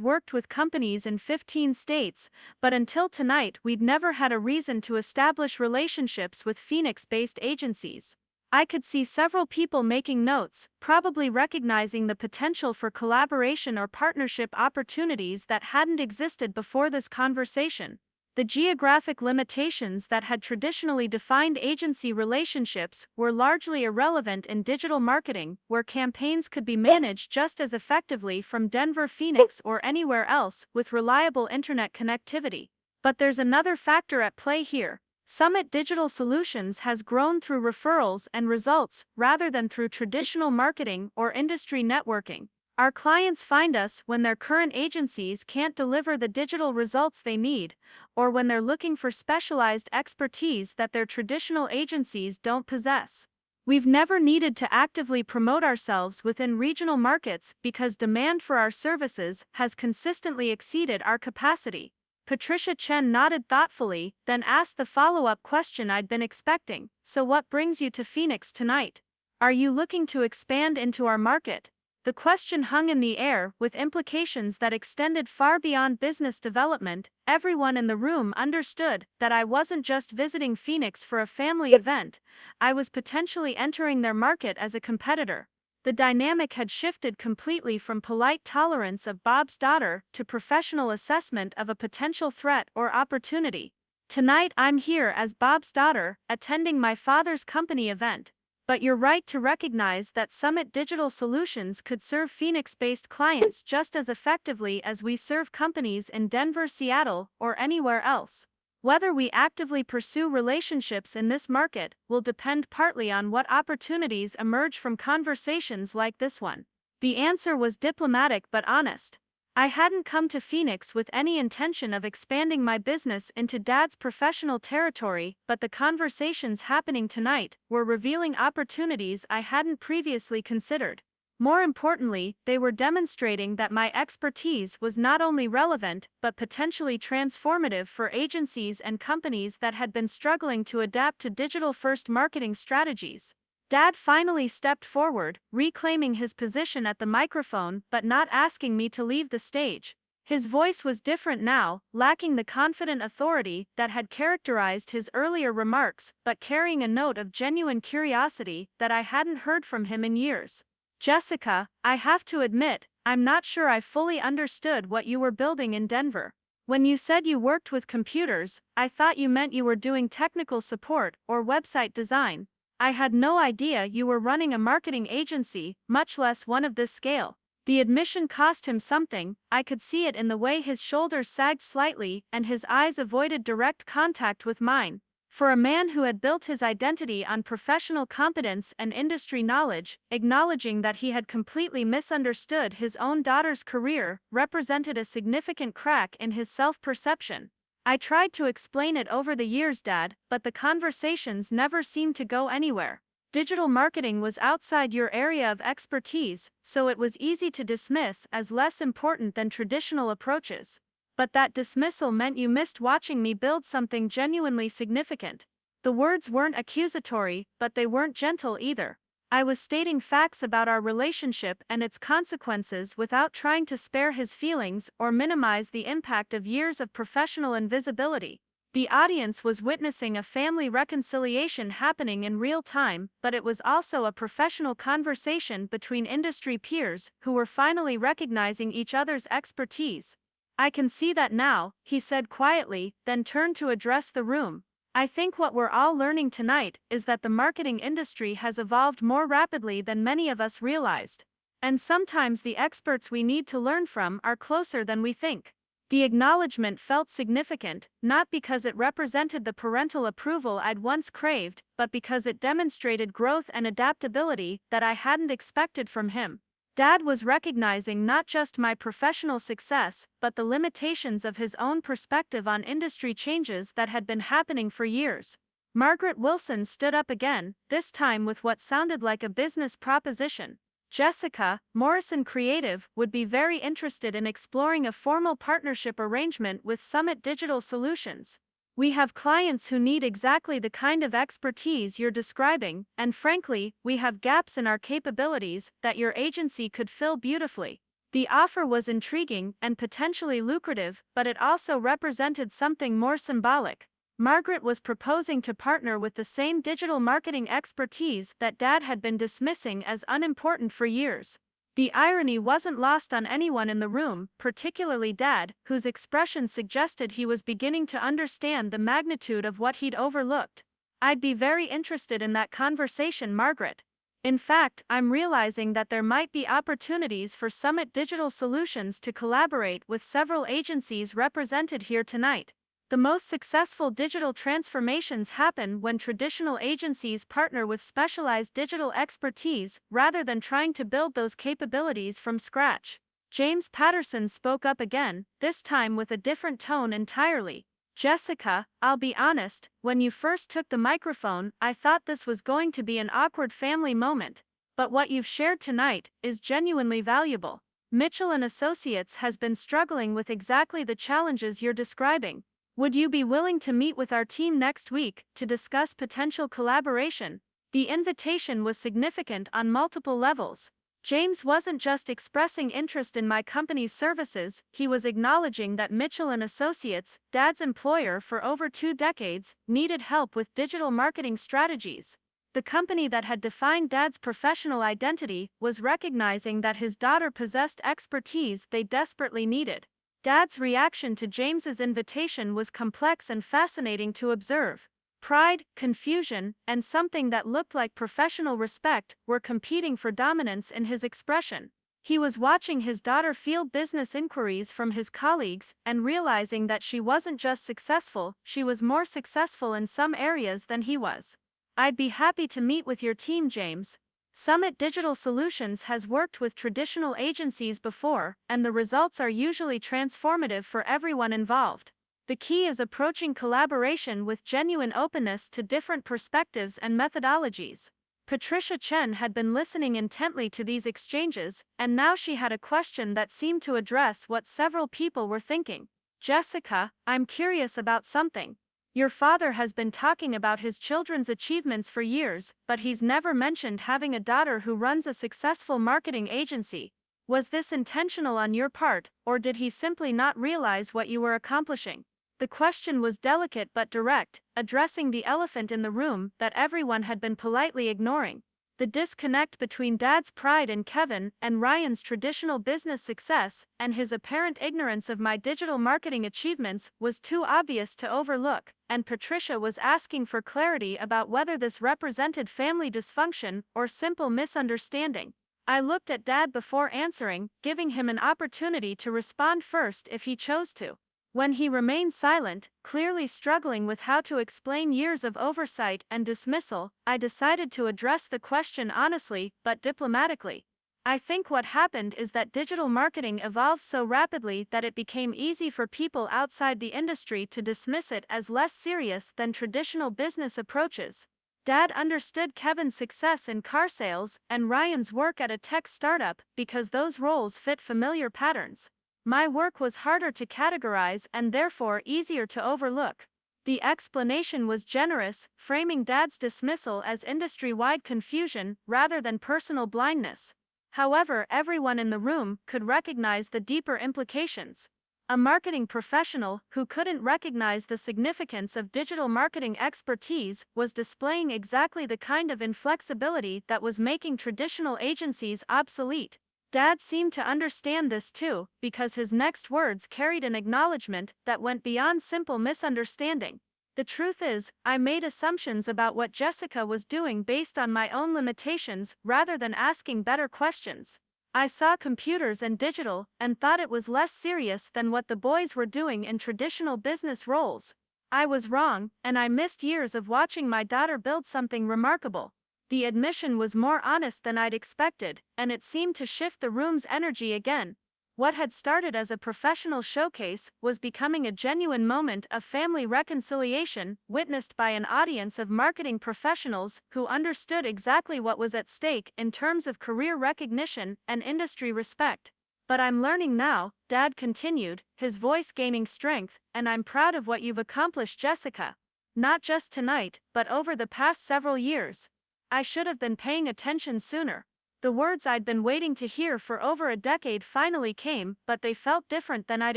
worked with companies in 15 states, but until tonight we'd never had a reason to establish relationships with Phoenix-based agencies. I could see several people making notes, probably recognizing the potential for collaboration or partnership opportunities that hadn't existed before this conversation. The geographic limitations that had traditionally defined agency relationships were largely irrelevant in digital marketing, where campaigns could be managed just as effectively from Denver, Phoenix, or anywhere else with reliable internet connectivity. But there's another factor at play here. Summit Digital Solutions has grown through referrals and results rather than through traditional marketing or industry networking. Our clients find us when their current agencies can't deliver the digital results they need, or when they're looking for specialized expertise that their traditional agencies don't possess. We've never needed to actively promote ourselves within regional markets because demand for our services has consistently exceeded our capacity. Patricia Chen nodded thoughtfully, then asked the follow-up question I'd been expecting. So what brings you to Phoenix tonight? Are you looking to expand into our market? The question hung in the air, with implications that extended far beyond business development. Everyone in the room understood that I wasn't just visiting Phoenix for a family event, I was potentially entering their market as a competitor. The dynamic had shifted completely from polite tolerance of Bob's daughter to professional assessment of a potential threat or opportunity. Tonight I'm here as Bob's daughter, attending my father's company event. But you're right to recognize that Summit Digital Solutions could serve Phoenix-based clients just as effectively as we serve companies in Denver, Seattle, or anywhere else. Whether we actively pursue relationships in this market will depend partly on what opportunities emerge from conversations like this one. The answer was diplomatic but honest. I hadn't come to Phoenix with any intention of expanding my business into Dad's professional territory, but the conversations happening tonight were revealing opportunities I hadn't previously considered. More importantly, they were demonstrating that my expertise was not only relevant but potentially transformative for agencies and companies that had been struggling to adapt to digital-first marketing strategies. Dad finally stepped forward, reclaiming his position at the microphone but not asking me to leave the stage. His voice was different now, lacking the confident authority that had characterized his earlier remarks, but carrying a note of genuine curiosity that I hadn't heard from him in years. Jessica, I have to admit, I'm not sure I fully understood what you were building in Denver. When you said you worked with computers, I thought you meant you were doing technical support or website design. I had no idea you were running a marketing agency, much less one of this scale. The admission cost him something. I could see it in the way his shoulders sagged slightly and his eyes avoided direct contact with mine. For a man who had built his identity on professional competence and industry knowledge, acknowledging that he had completely misunderstood his own daughter's career represented a significant crack in his self-perception. I tried to explain it over the years, Dad, but the conversations never seemed to go anywhere. Digital marketing was outside your area of expertise, so it was easy to dismiss as less important than traditional approaches. But that dismissal meant you missed watching me build something genuinely significant. The words weren't accusatory, but they weren't gentle either. I was stating facts about our relationship and its consequences without trying to spare his feelings or minimize the impact of years of professional invisibility. The audience was witnessing a family reconciliation happening in real time, but it was also a professional conversation between industry peers who were finally recognizing each other's expertise. I can see that now, he said quietly, then turned to address the room. I think what we're all learning tonight is that the marketing industry has evolved more rapidly than many of us realized. And sometimes the experts we need to learn from are closer than we think. The acknowledgement felt significant, not because it represented the parental approval I'd once craved, but because it demonstrated growth and adaptability that I hadn't expected from him. Dad was recognizing not just my professional success, but the limitations of his own perspective on industry changes that had been happening for years. Margaret Wilson stood up again, this time with what sounded like a business proposition. Jessica, Morrison Creative, would be very interested in exploring a formal partnership arrangement with Summit Digital Solutions. We have clients who need exactly the kind of expertise you're describing, and frankly, we have gaps in our capabilities that your agency could fill beautifully. The offer was intriguing and potentially lucrative, but it also represented something more symbolic. Margaret was proposing to partner with the same digital marketing expertise that Dad had been dismissing as unimportant for years. The irony wasn't lost on anyone in the room, particularly Dad, whose expression suggested he was beginning to understand the magnitude of what he'd overlooked. I'd be very interested in that conversation, Margaret. In fact, I'm realizing that there might be opportunities for Summit Digital Solutions to collaborate with several agencies represented here tonight. The most successful digital transformations happen when traditional agencies partner with specialized digital expertise rather than trying to build those capabilities from scratch. James Patterson spoke up again, this time with a different tone entirely. Jessica, I'll be honest, when you first took the microphone, I thought this was going to be an awkward family moment. But what you've shared tonight is genuinely valuable. Mitchell & Associates has been struggling with exactly the challenges you're describing. Would you be willing to meet with our team next week to discuss potential collaboration? The invitation was significant on multiple levels. James wasn't just expressing interest in my company's services, he was acknowledging that Mitchell & Associates, Dad's employer for over 2 decades, needed help with digital marketing strategies. The company that had defined Dad's professional identity was recognizing that his daughter possessed expertise they desperately needed. Dad's reaction to James's invitation was complex and fascinating to observe. Pride, confusion, and something that looked like professional respect were competing for dominance in his expression. He was watching his daughter field business inquiries from his colleagues and realizing that she wasn't just successful, she was more successful in some areas than he was. I'd be happy to meet with your team, James. Summit Digital Solutions has worked with traditional agencies before, and the results are usually transformative for everyone involved. The key is approaching collaboration with genuine openness to different perspectives and methodologies. Patricia Chen had been listening intently to these exchanges, and now she had a question that seemed to address what several people were thinking. Jessica, I'm curious about something. Your father has been talking about his children's achievements for years, but he's never mentioned having a daughter who runs a successful marketing agency. Was this intentional on your part, or did he simply not realize what you were accomplishing? The question was delicate but direct, addressing the elephant in the room that everyone had been politely ignoring. The disconnect between Dad's pride in Kevin and Ryan's traditional business success and his apparent ignorance of my digital marketing achievements was too obvious to overlook, and Patricia was asking for clarity about whether this represented family dysfunction or simple misunderstanding. I looked at Dad before answering, giving him an opportunity to respond first if he chose to. When he remained silent, clearly struggling with how to explain years of oversight and dismissal, I decided to address the question honestly but diplomatically. I think what happened is that digital marketing evolved so rapidly that it became easy for people outside the industry to dismiss it as less serious than traditional business approaches. Dad understood Kevin's success in car sales and Ryan's work at a tech startup because those roles fit familiar patterns. My work was harder to categorize and therefore easier to overlook. The explanation was generous, framing Dad's dismissal as industry-wide confusion rather than personal blindness. However, everyone in the room could recognize the deeper implications. A marketing professional who couldn't recognize the significance of digital marketing expertise was displaying exactly the kind of inflexibility that was making traditional agencies obsolete. Dad seemed to understand this too, because his next words carried an acknowledgement that went beyond simple misunderstanding. The truth is, I made assumptions about what Jessica was doing based on my own limitations rather than asking better questions. I saw computers and digital and thought it was less serious than what the boys were doing in traditional business roles. I was wrong, and I missed years of watching my daughter build something remarkable. The admission was more honest than I'd expected, and it seemed to shift the room's energy again. What had started as a professional showcase was becoming a genuine moment of family reconciliation, witnessed by an audience of marketing professionals who understood exactly what was at stake in terms of career recognition and industry respect. But I'm learning now, Dad continued, his voice gaining strength, and I'm proud of what you've accomplished, Jessica. Not just tonight, but over the past several years. I should have been paying attention sooner. The words I'd been waiting to hear for over a decade finally came, but they felt different than I'd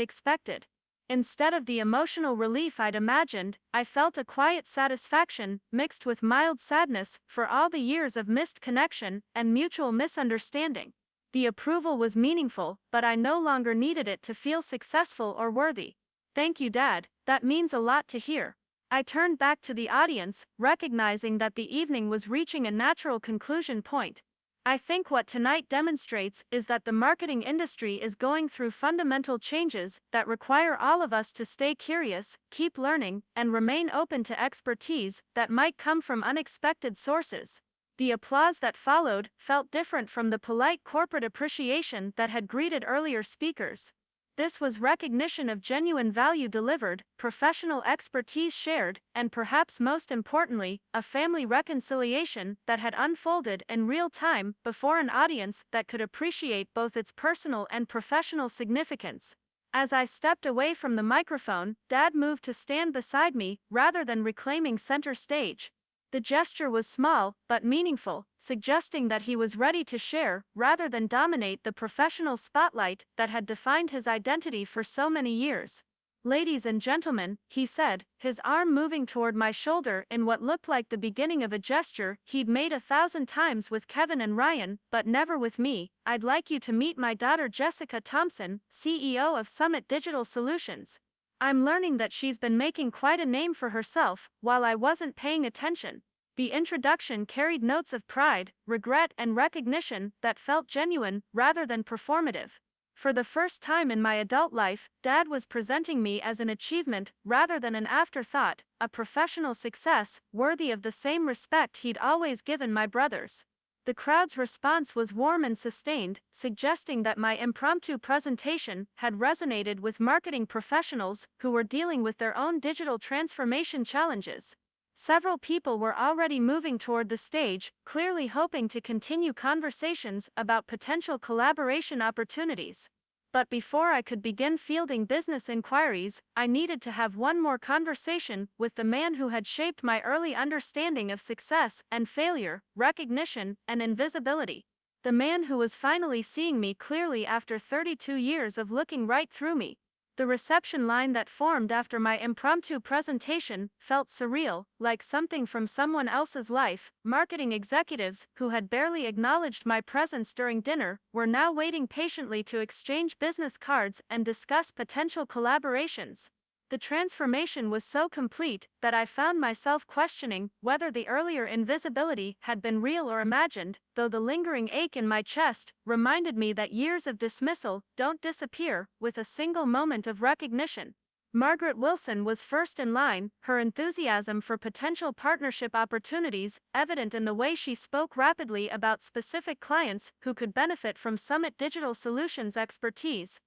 expected. Instead of the emotional relief I'd imagined, I felt a quiet satisfaction, mixed with mild sadness, for all the years of missed connection and mutual misunderstanding. The approval was meaningful, but I no longer needed it to feel successful or worthy. Thank you, Dad, that means a lot to hear. I turned back to the audience, recognizing that the evening was reaching a natural conclusion point. I think what tonight demonstrates is that the marketing industry is going through fundamental changes that require all of us to stay curious, keep learning, and remain open to expertise that might come from unexpected sources. The applause that followed felt different from the polite corporate appreciation that had greeted earlier speakers. This was recognition of genuine value delivered, professional expertise shared, and perhaps most importantly, a family reconciliation that had unfolded in real time before an audience that could appreciate both its personal and professional significance. As I stepped away from the microphone, Dad moved to stand beside me rather than reclaiming center stage. The gesture was small, but meaningful, suggesting that he was ready to share, rather than dominate the professional spotlight that had defined his identity for so many years. "Ladies and gentlemen," he said, his arm moving toward my shoulder in what looked like the beginning of a gesture he'd made 1,000 times with Kevin and Ryan, but never with me, "I'd like you to meet my daughter Jessica Thompson, CEO of Summit Digital Solutions. I'm learning that she's been making quite a name for herself, while I wasn't paying attention." The introduction carried notes of pride, regret, and recognition that felt genuine, rather than performative. For the first time in my adult life, Dad was presenting me as an achievement, rather than an afterthought, a professional success, worthy of the same respect he'd always given my brothers. The crowd's response was warm and sustained, suggesting that my impromptu presentation had resonated with marketing professionals who were dealing with their own digital transformation challenges. Several people were already moving toward the stage, clearly hoping to continue conversations about potential collaboration opportunities. But before I could begin fielding business inquiries, I needed to have one more conversation with the man who had shaped my early understanding of success and failure, recognition and invisibility. The man who was finally seeing me clearly after 32 years of looking right through me. The reception line that formed after my impromptu presentation felt surreal, like something from someone else's life. Marketing executives, who had barely acknowledged my presence during dinner, were now waiting patiently to exchange business cards and discuss potential collaborations. The transformation was so complete that I found myself questioning whether the earlier invisibility had been real or imagined, though the lingering ache in my chest reminded me that years of dismissal don't disappear with a single moment of recognition. Margaret Wilson was first in line, her enthusiasm for potential partnership opportunities evident in the way she spoke rapidly about specific clients who could benefit from Summit Digital Solutions' expertise.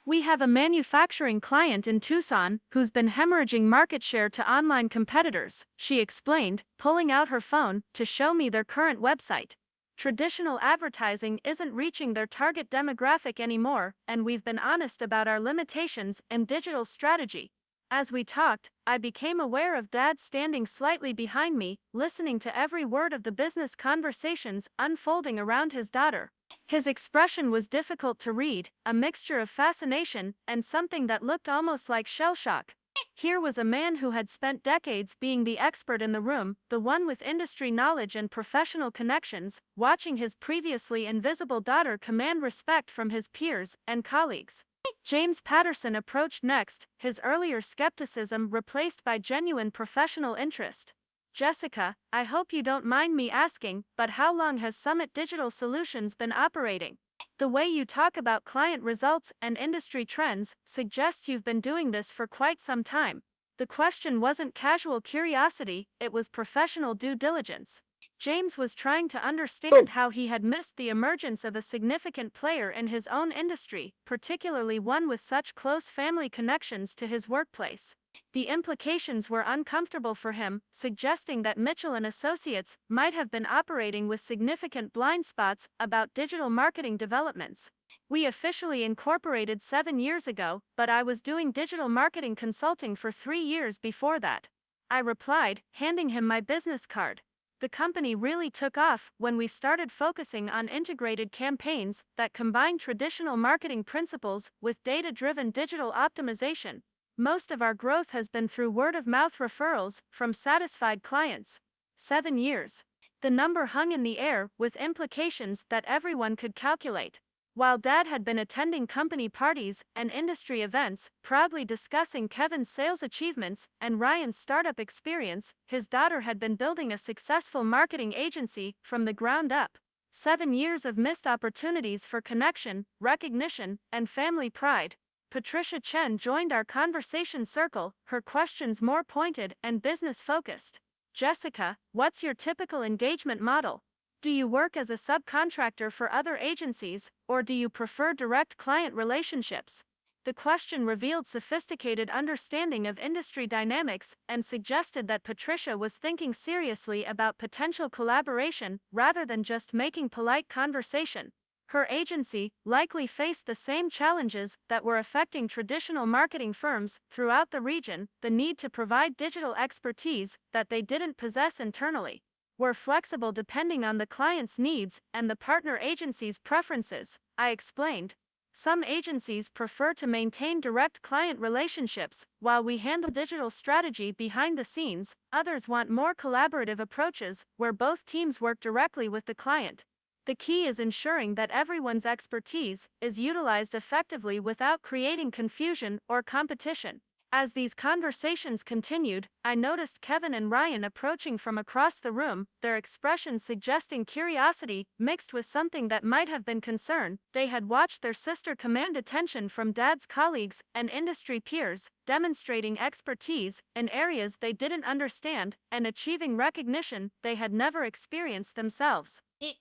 "We have a manufacturing client in Tucson who's been hemorrhaging market share to online competitors," she explained, pulling out her phone to show me their current website. "Traditional advertising isn't reaching their target demographic anymore, and we've been honest about our limitations in digital strategy." As we talked, I became aware of Dad standing slightly behind me, listening to every word of the business conversations unfolding around his daughter. His expression was difficult to read, a mixture of fascination and something that looked almost like shell shock. Here was a man who had spent decades being the expert in the room, the one with industry knowledge and professional connections, watching his previously invisible daughter command respect from his peers and colleagues. James Patterson approached next, his earlier skepticism replaced by genuine professional interest. "Jessica, I hope you don't mind me asking, but how long has Summit Digital Solutions been operating?" The way you talk about client results and industry trends suggests you've been doing this for quite some time. The question wasn't casual curiosity, it was professional due diligence. James was trying to understand how he had missed the emergence of a significant player in his own industry, particularly one with such close family connections to his workplace. The implications were uncomfortable for him, suggesting that Mitchell and Associates might have been operating with significant blind spots about digital marketing developments. We officially incorporated 7 years ago, but I was doing digital marketing consulting for 3 years before that. I replied, handing him my business card. The company really took off when we started focusing on integrated campaigns that combine traditional marketing principles with data-driven digital optimization. Most of our growth has been through word-of-mouth referrals from satisfied clients. 7 years. The number hung in the air with implications that everyone could calculate. While Dad had been attending company parties and industry events, proudly discussing Kevin's sales achievements and Ryan's startup experience, his daughter had been building a successful marketing agency from the ground up. 7 years of missed opportunities for connection, recognition, and family pride. Patricia Chen joined our conversation circle, her questions more pointed and business-focused. Jessica, what's your typical engagement model? Do you work as a subcontractor for other agencies, or do you prefer direct client relationships? The question revealed sophisticated understanding of industry dynamics and suggested that Patricia was thinking seriously about potential collaboration rather than just making polite conversation. Her agency likely faced the same challenges that were affecting traditional marketing firms throughout the region: the need to provide digital expertise that they didn't possess internally. We're flexible depending on the client's needs and the partner agency's preferences, I explained. Some agencies prefer to maintain direct client relationships while we handle digital strategy behind the scenes. Others want more collaborative approaches where both teams work directly with the client. The key is ensuring that everyone's expertise is utilized effectively without creating confusion or competition. As these conversations continued, I noticed Kevin and Ryan approaching from across the room, their expressions suggesting curiosity mixed with something that might have been concern. They had watched their sister command attention from Dad's colleagues and industry peers, demonstrating expertise in areas they didn't understand and achieving recognition they had never experienced themselves.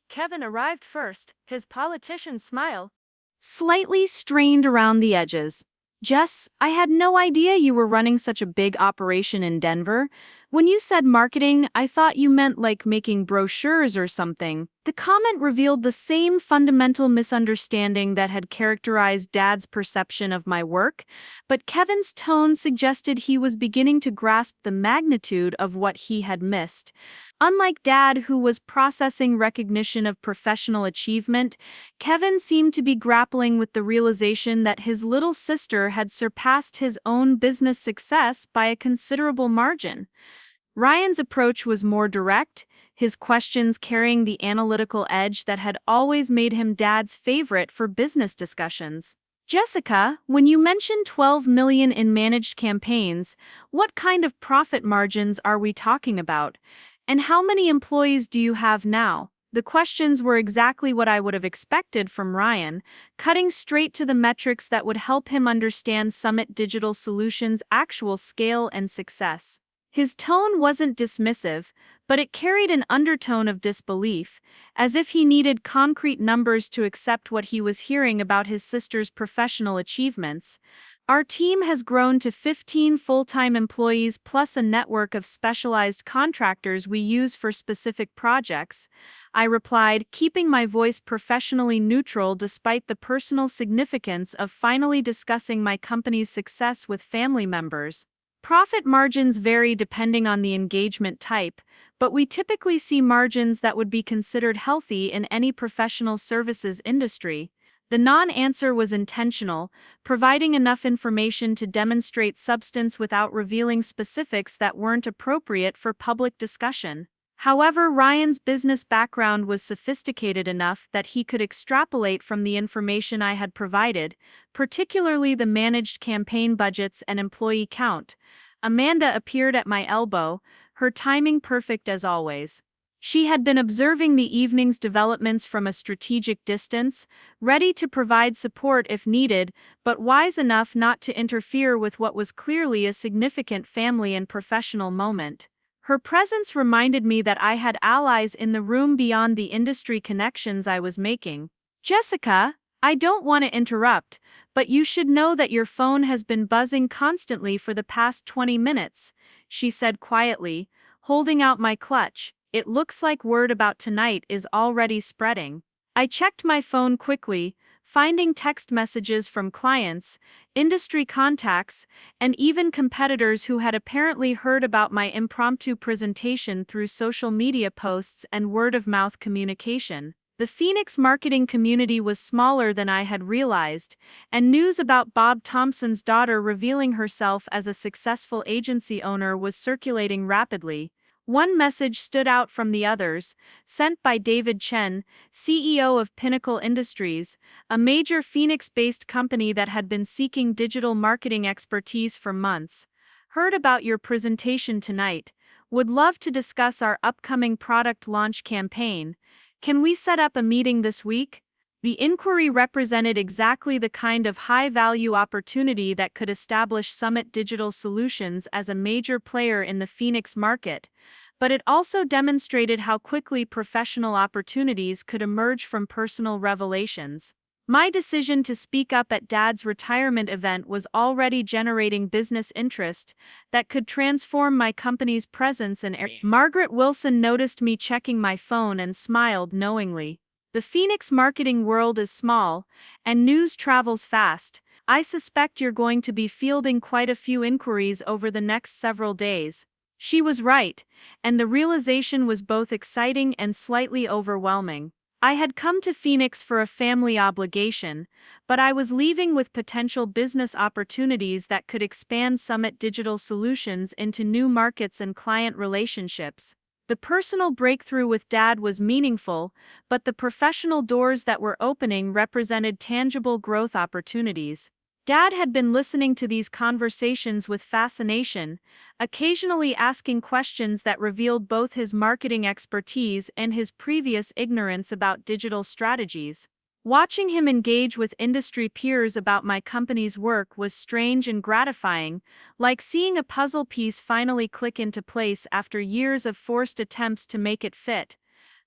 Kevin arrived first, his politician smile slightly strained around the edges. Jess, I had no idea you were running such a big operation in Denver. When you said marketing, I thought you meant like making brochures or something. The comment revealed the same fundamental misunderstanding that had characterized Dad's perception of my work, but Kevin's tone suggested he was beginning to grasp the magnitude of what he had missed. Unlike Dad, who was processing recognition of professional achievement, Kevin seemed to be grappling with the realization that his little sister had surpassed his own business success by a considerable margin. Ryan's approach was more direct, his questions carrying the analytical edge that had always made him Dad's favorite for business discussions. Jessica, when you mentioned 12 million in managed campaigns, what kind of profit margins are we talking about? And how many employees do you have now? The questions were exactly what I would have expected from Ryan, cutting straight to the metrics that would help him understand Summit Digital Solutions' actual scale and success. His tone wasn't dismissive, but it carried an undertone of disbelief, as if he needed concrete numbers to accept what he was hearing about his sister's professional achievements. Our team has grown to 15 full-time employees plus a network of specialized contractors we use for specific projects, I replied, keeping my voice professionally neutral despite the personal significance of finally discussing my company's success with family members. Profit margins vary depending on the engagement type, but we typically see margins that would be considered healthy in any professional services industry. The non-answer was intentional, providing enough information to demonstrate substance without revealing specifics that weren't appropriate for public discussion. However, Ryan's business background was sophisticated enough that he could extrapolate from the information I had provided, particularly the managed campaign budgets and employee count. Amanda appeared at my elbow, her timing perfect as always. She had been observing the evening's developments from a strategic distance, ready to provide support if needed, but wise enough not to interfere with what was clearly a significant family and professional moment. Her presence reminded me that I had allies in the room beyond the industry connections I was making. Jessica, I don't want to interrupt, but you should know that your phone has been buzzing constantly for the past 20 minutes, she said quietly, holding out my clutch. It looks like word about tonight is already spreading. I checked my phone quickly, finding text messages from clients, industry contacts, and even competitors who had apparently heard about my impromptu presentation through social media posts and word-of-mouth communication. The Phoenix marketing community was smaller than I had realized, and news about Bob Thompson's daughter revealing herself as a successful agency owner was circulating rapidly. One message stood out from the others, sent by David Chen, CEO of Pinnacle Industries, a major Phoenix-based company that had been seeking digital marketing expertise for months. Heard about your presentation tonight. Would love to discuss our upcoming product launch campaign. Can we set up a meeting this week? The inquiry represented exactly the kind of high-value opportunity that could establish Summit Digital Solutions as a major player in the Phoenix market, but it also demonstrated how quickly professional opportunities could emerge from personal revelations. My decision to speak up at Dad's retirement event was already generating business interest that could transform my company's presence and area. Margaret Wilson noticed me checking my phone and smiled knowingly. The Phoenix marketing world is small, and news travels fast. I suspect you're going to be fielding quite a few inquiries over the next several days. She was right, and the realization was both exciting and slightly overwhelming. I had come to Phoenix for a family obligation, but I was leaving with potential business opportunities that could expand Summit Digital Solutions into new markets and client relationships. The personal breakthrough with Dad was meaningful, but the professional doors that were opening represented tangible growth opportunities. Dad had been listening to these conversations with fascination, occasionally asking questions that revealed both his marketing expertise and his previous ignorance about digital strategies. Watching him engage with industry peers about my company's work was strange and gratifying, like seeing a puzzle piece finally click into place after years of forced attempts to make it fit.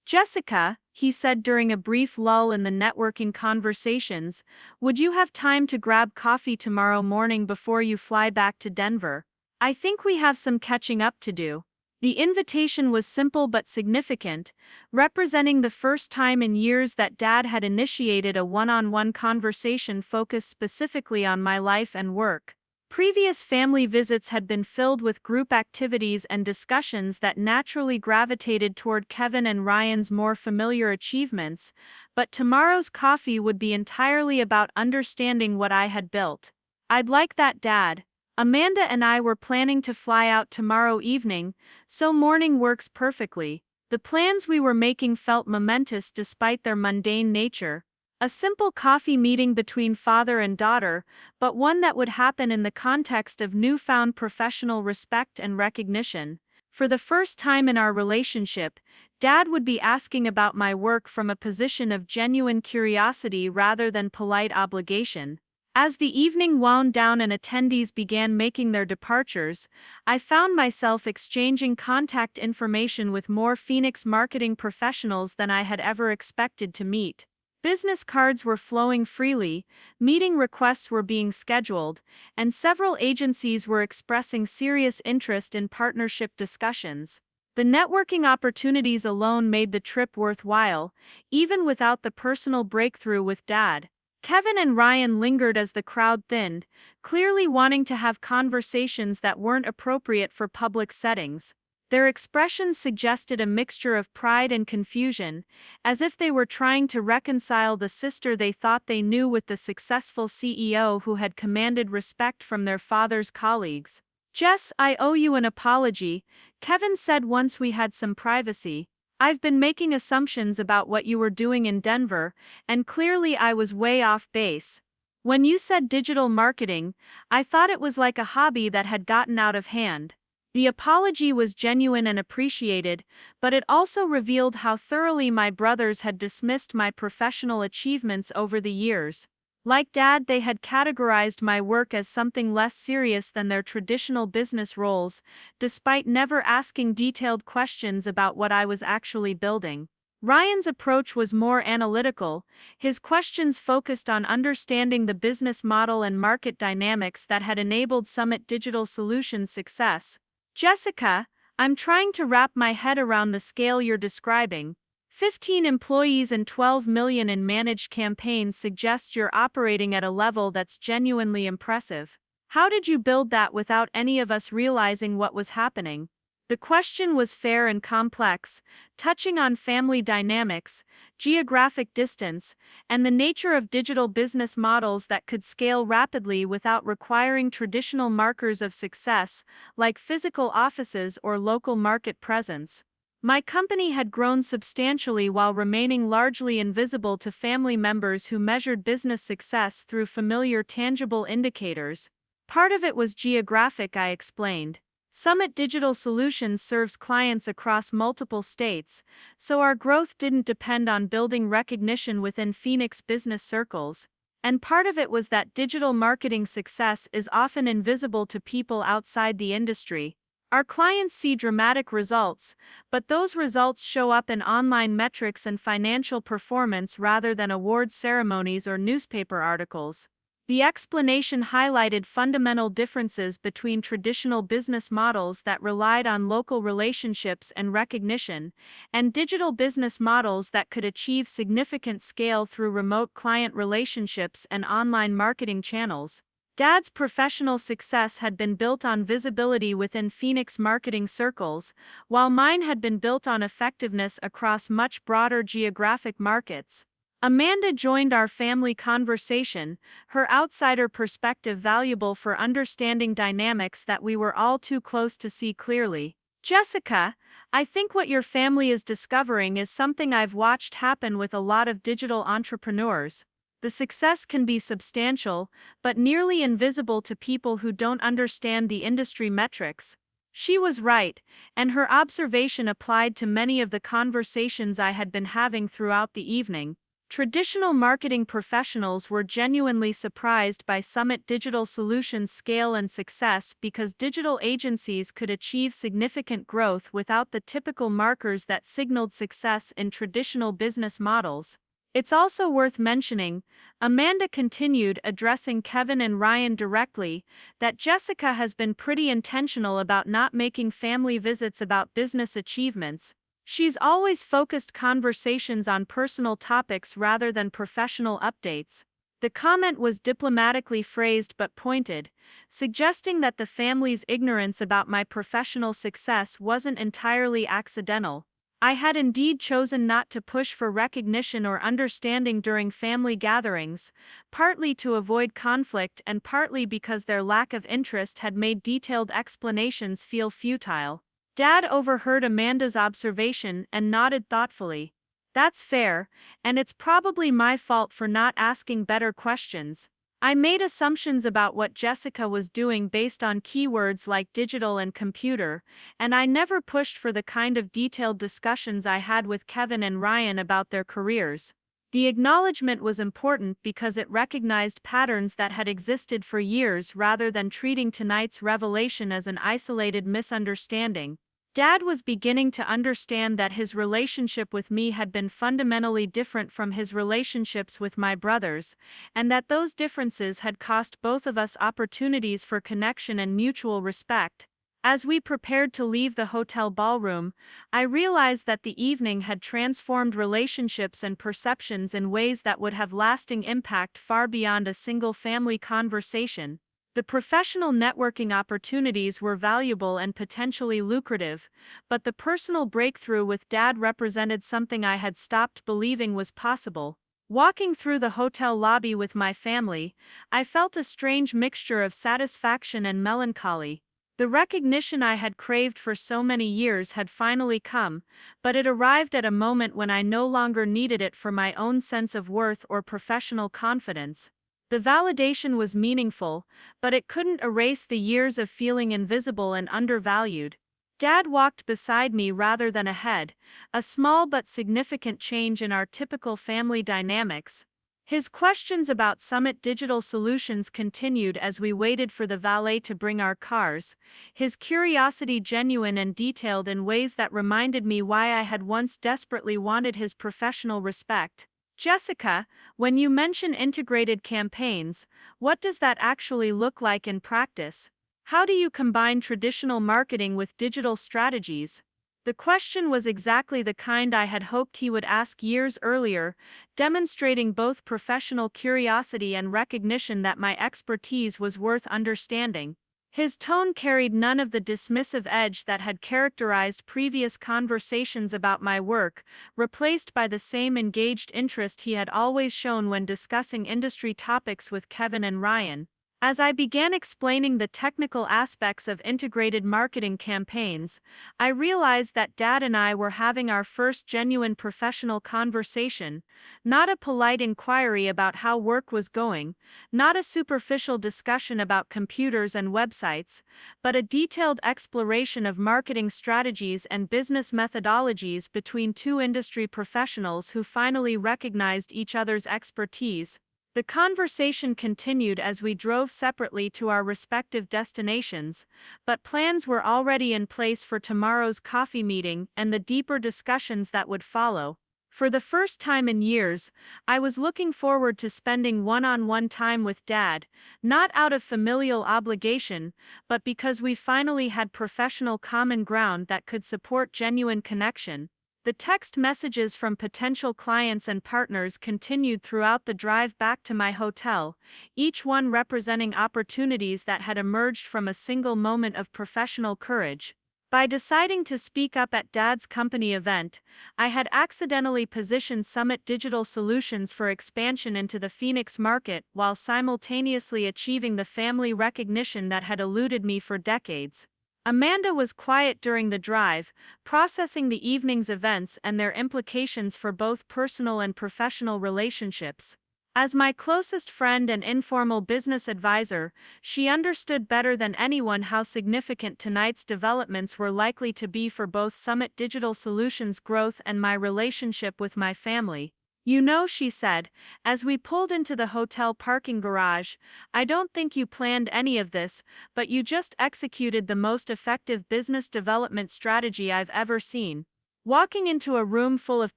Jessica, he said during a brief lull in the networking conversations, would you have time to grab coffee tomorrow morning before you fly back to Denver? I think we have some catching up to do. The invitation was simple but significant, representing the first time in years that Dad had initiated a one-on-one conversation focused specifically on my life and work. Previous family visits had been filled with group activities and discussions that naturally gravitated toward Kevin and Ryan's more familiar achievements, but tomorrow's coffee would be entirely about understanding what I had built. I'd like that, Dad. Amanda and I were planning to fly out tomorrow evening, so morning works perfectly. The plans we were making felt momentous despite their mundane nature. A simple coffee meeting between father and daughter, but one that would happen in the context of newfound professional respect and recognition. For the first time in our relationship, Dad would be asking about my work from a position of genuine curiosity rather than polite obligation. As the evening wound down and attendees began making their departures, I found myself exchanging contact information with more Phoenix marketing professionals than I had ever expected to meet. Business cards were flowing freely, meeting requests were being scheduled, and several agencies were expressing serious interest in partnership discussions. The networking opportunities alone made the trip worthwhile, even without the personal breakthrough with Dad. Kevin and Ryan lingered as the crowd thinned, clearly wanting to have conversations that weren't appropriate for public settings. Their expressions suggested a mixture of pride and confusion, as if they were trying to reconcile the sister they thought they knew with the successful CEO who had commanded respect from their father's colleagues. "Jess, I owe you an apology," Kevin said once we had some privacy. "I've been making assumptions about what you were doing in Denver, and clearly I was way off base. When you said digital marketing, I thought it was like a hobby that had gotten out of hand." The apology was genuine and appreciated, but it also revealed how thoroughly my brothers had dismissed my professional achievements over the years. Like Dad, they had categorized my work as something less serious than their traditional business roles, despite never asking detailed questions about what I was actually building. Ryan's approach was more analytical. His questions focused on understanding the business model and market dynamics that had enabled Summit Digital Solutions' success. Jessica, I'm trying to wrap my head around the scale you're describing. 15 employees and 12 million in managed campaigns suggests you're operating at a level that's genuinely impressive. How did you build that without any of us realizing what was happening? The question was fair and complex, touching on family dynamics, geographic distance, and the nature of digital business models that could scale rapidly without requiring traditional markers of success, like physical offices or local market presence. My company had grown substantially while remaining largely invisible to family members who measured business success through familiar tangible indicators. Part of it was geographic, I explained. Summit Digital Solutions serves clients across multiple states, so our growth didn't depend on building recognition within Phoenix business circles. And part of it was that digital marketing success is often invisible to people outside the industry. Our clients see dramatic results, but those results show up in online metrics and financial performance rather than awards ceremonies or newspaper articles. The explanation highlighted fundamental differences between traditional business models that relied on local relationships and recognition, and digital business models that could achieve significant scale through remote client relationships and online marketing channels. Dad's professional success had been built on visibility within Phoenix marketing circles, while mine had been built on effectiveness across much broader geographic markets. Amanda joined our family conversation, her outsider perspective valuable for understanding dynamics that we were all too close to see clearly. Jessica, I think what your family is discovering is something I've watched happen with a lot of digital entrepreneurs. The success can be substantial, but nearly invisible to people who don't understand the industry metrics. She was right, and her observation applied to many of the conversations I had been having throughout the evening. Traditional marketing professionals were genuinely surprised by Summit Digital Solutions' scale and success because digital agencies could achieve significant growth without the typical markers that signaled success in traditional business models. It's also worth mentioning, Amanda continued, addressing Kevin and Ryan directly, that Jessica has been pretty intentional about not making family visits about business achievements. She's always focused conversations on personal topics rather than professional updates. The comment was diplomatically phrased but pointed, suggesting that the family's ignorance about my professional success wasn't entirely accidental. I had indeed chosen not to push for recognition or understanding during family gatherings, partly to avoid conflict and partly because their lack of interest had made detailed explanations feel futile. Dad overheard Amanda's observation and nodded thoughtfully. That's fair, and it's probably my fault for not asking better questions. I made assumptions about what Jessica was doing based on keywords like digital and computer, and I never pushed for the kind of detailed discussions I had with Kevin and Ryan about their careers. The acknowledgement was important because it recognized patterns that had existed for years rather than treating tonight's revelation as an isolated misunderstanding. Dad was beginning to understand that his relationship with me had been fundamentally different from his relationships with my brothers, and that those differences had cost both of us opportunities for connection and mutual respect. As we prepared to leave the hotel ballroom, I realized that the evening had transformed relationships and perceptions in ways that would have lasting impact far beyond a single family conversation. The professional networking opportunities were valuable and potentially lucrative, but the personal breakthrough with Dad represented something I had stopped believing was possible. Walking through the hotel lobby with my family, I felt a strange mixture of satisfaction and melancholy. The recognition I had craved for so many years had finally come, but it arrived at a moment when I no longer needed it for my own sense of worth or professional confidence. The validation was meaningful, but it couldn't erase the years of feeling invisible and undervalued. Dad walked beside me rather than ahead, a small but significant change in our typical family dynamics. His questions about Summit Digital Solutions continued as we waited for the valet to bring our cars, his curiosity genuine and detailed in ways that reminded me why I had once desperately wanted his professional respect. Jessica, when you mention integrated campaigns, what does that actually look like in practice? How do you combine traditional marketing with digital strategies? The question was exactly the kind I had hoped he would ask years earlier, demonstrating both professional curiosity and recognition that my expertise was worth understanding. His tone carried none of the dismissive edge that had characterized previous conversations about my work, replaced by the same engaged interest he had always shown when discussing industry topics with Kevin and Ryan. As I began explaining the technical aspects of integrated marketing campaigns, I realized that Dad and I were having our first genuine professional conversation, not a polite inquiry about how work was going, not a superficial discussion about computers and websites, but a detailed exploration of marketing strategies and business methodologies between two industry professionals who finally recognized each other's expertise. The conversation continued as we drove separately to our respective destinations, but plans were already in place for tomorrow's coffee meeting and the deeper discussions that would follow. For the first time in years, I was looking forward to spending one-on-one time with Dad, not out of familial obligation, but because we finally had professional common ground that could support genuine connection. The text messages from potential clients and partners continued throughout the drive back to my hotel, each one representing opportunities that had emerged from a single moment of professional courage. By deciding to speak up at Dad's company event, I had accidentally positioned Summit Digital Solutions for expansion into the Phoenix market while simultaneously achieving the family recognition that had eluded me for decades. Amanda was quiet during the drive, processing the evening's events and their implications for both personal and professional relationships. As my closest friend and informal business advisor, she understood better than anyone how significant tonight's developments were likely to be for both Summit Digital Solutions' growth and my relationship with my family. "You know," she said, as we pulled into the hotel parking garage, "I don't think you planned any of this, but you just executed the most effective business development strategy I've ever seen." Walking into a room full of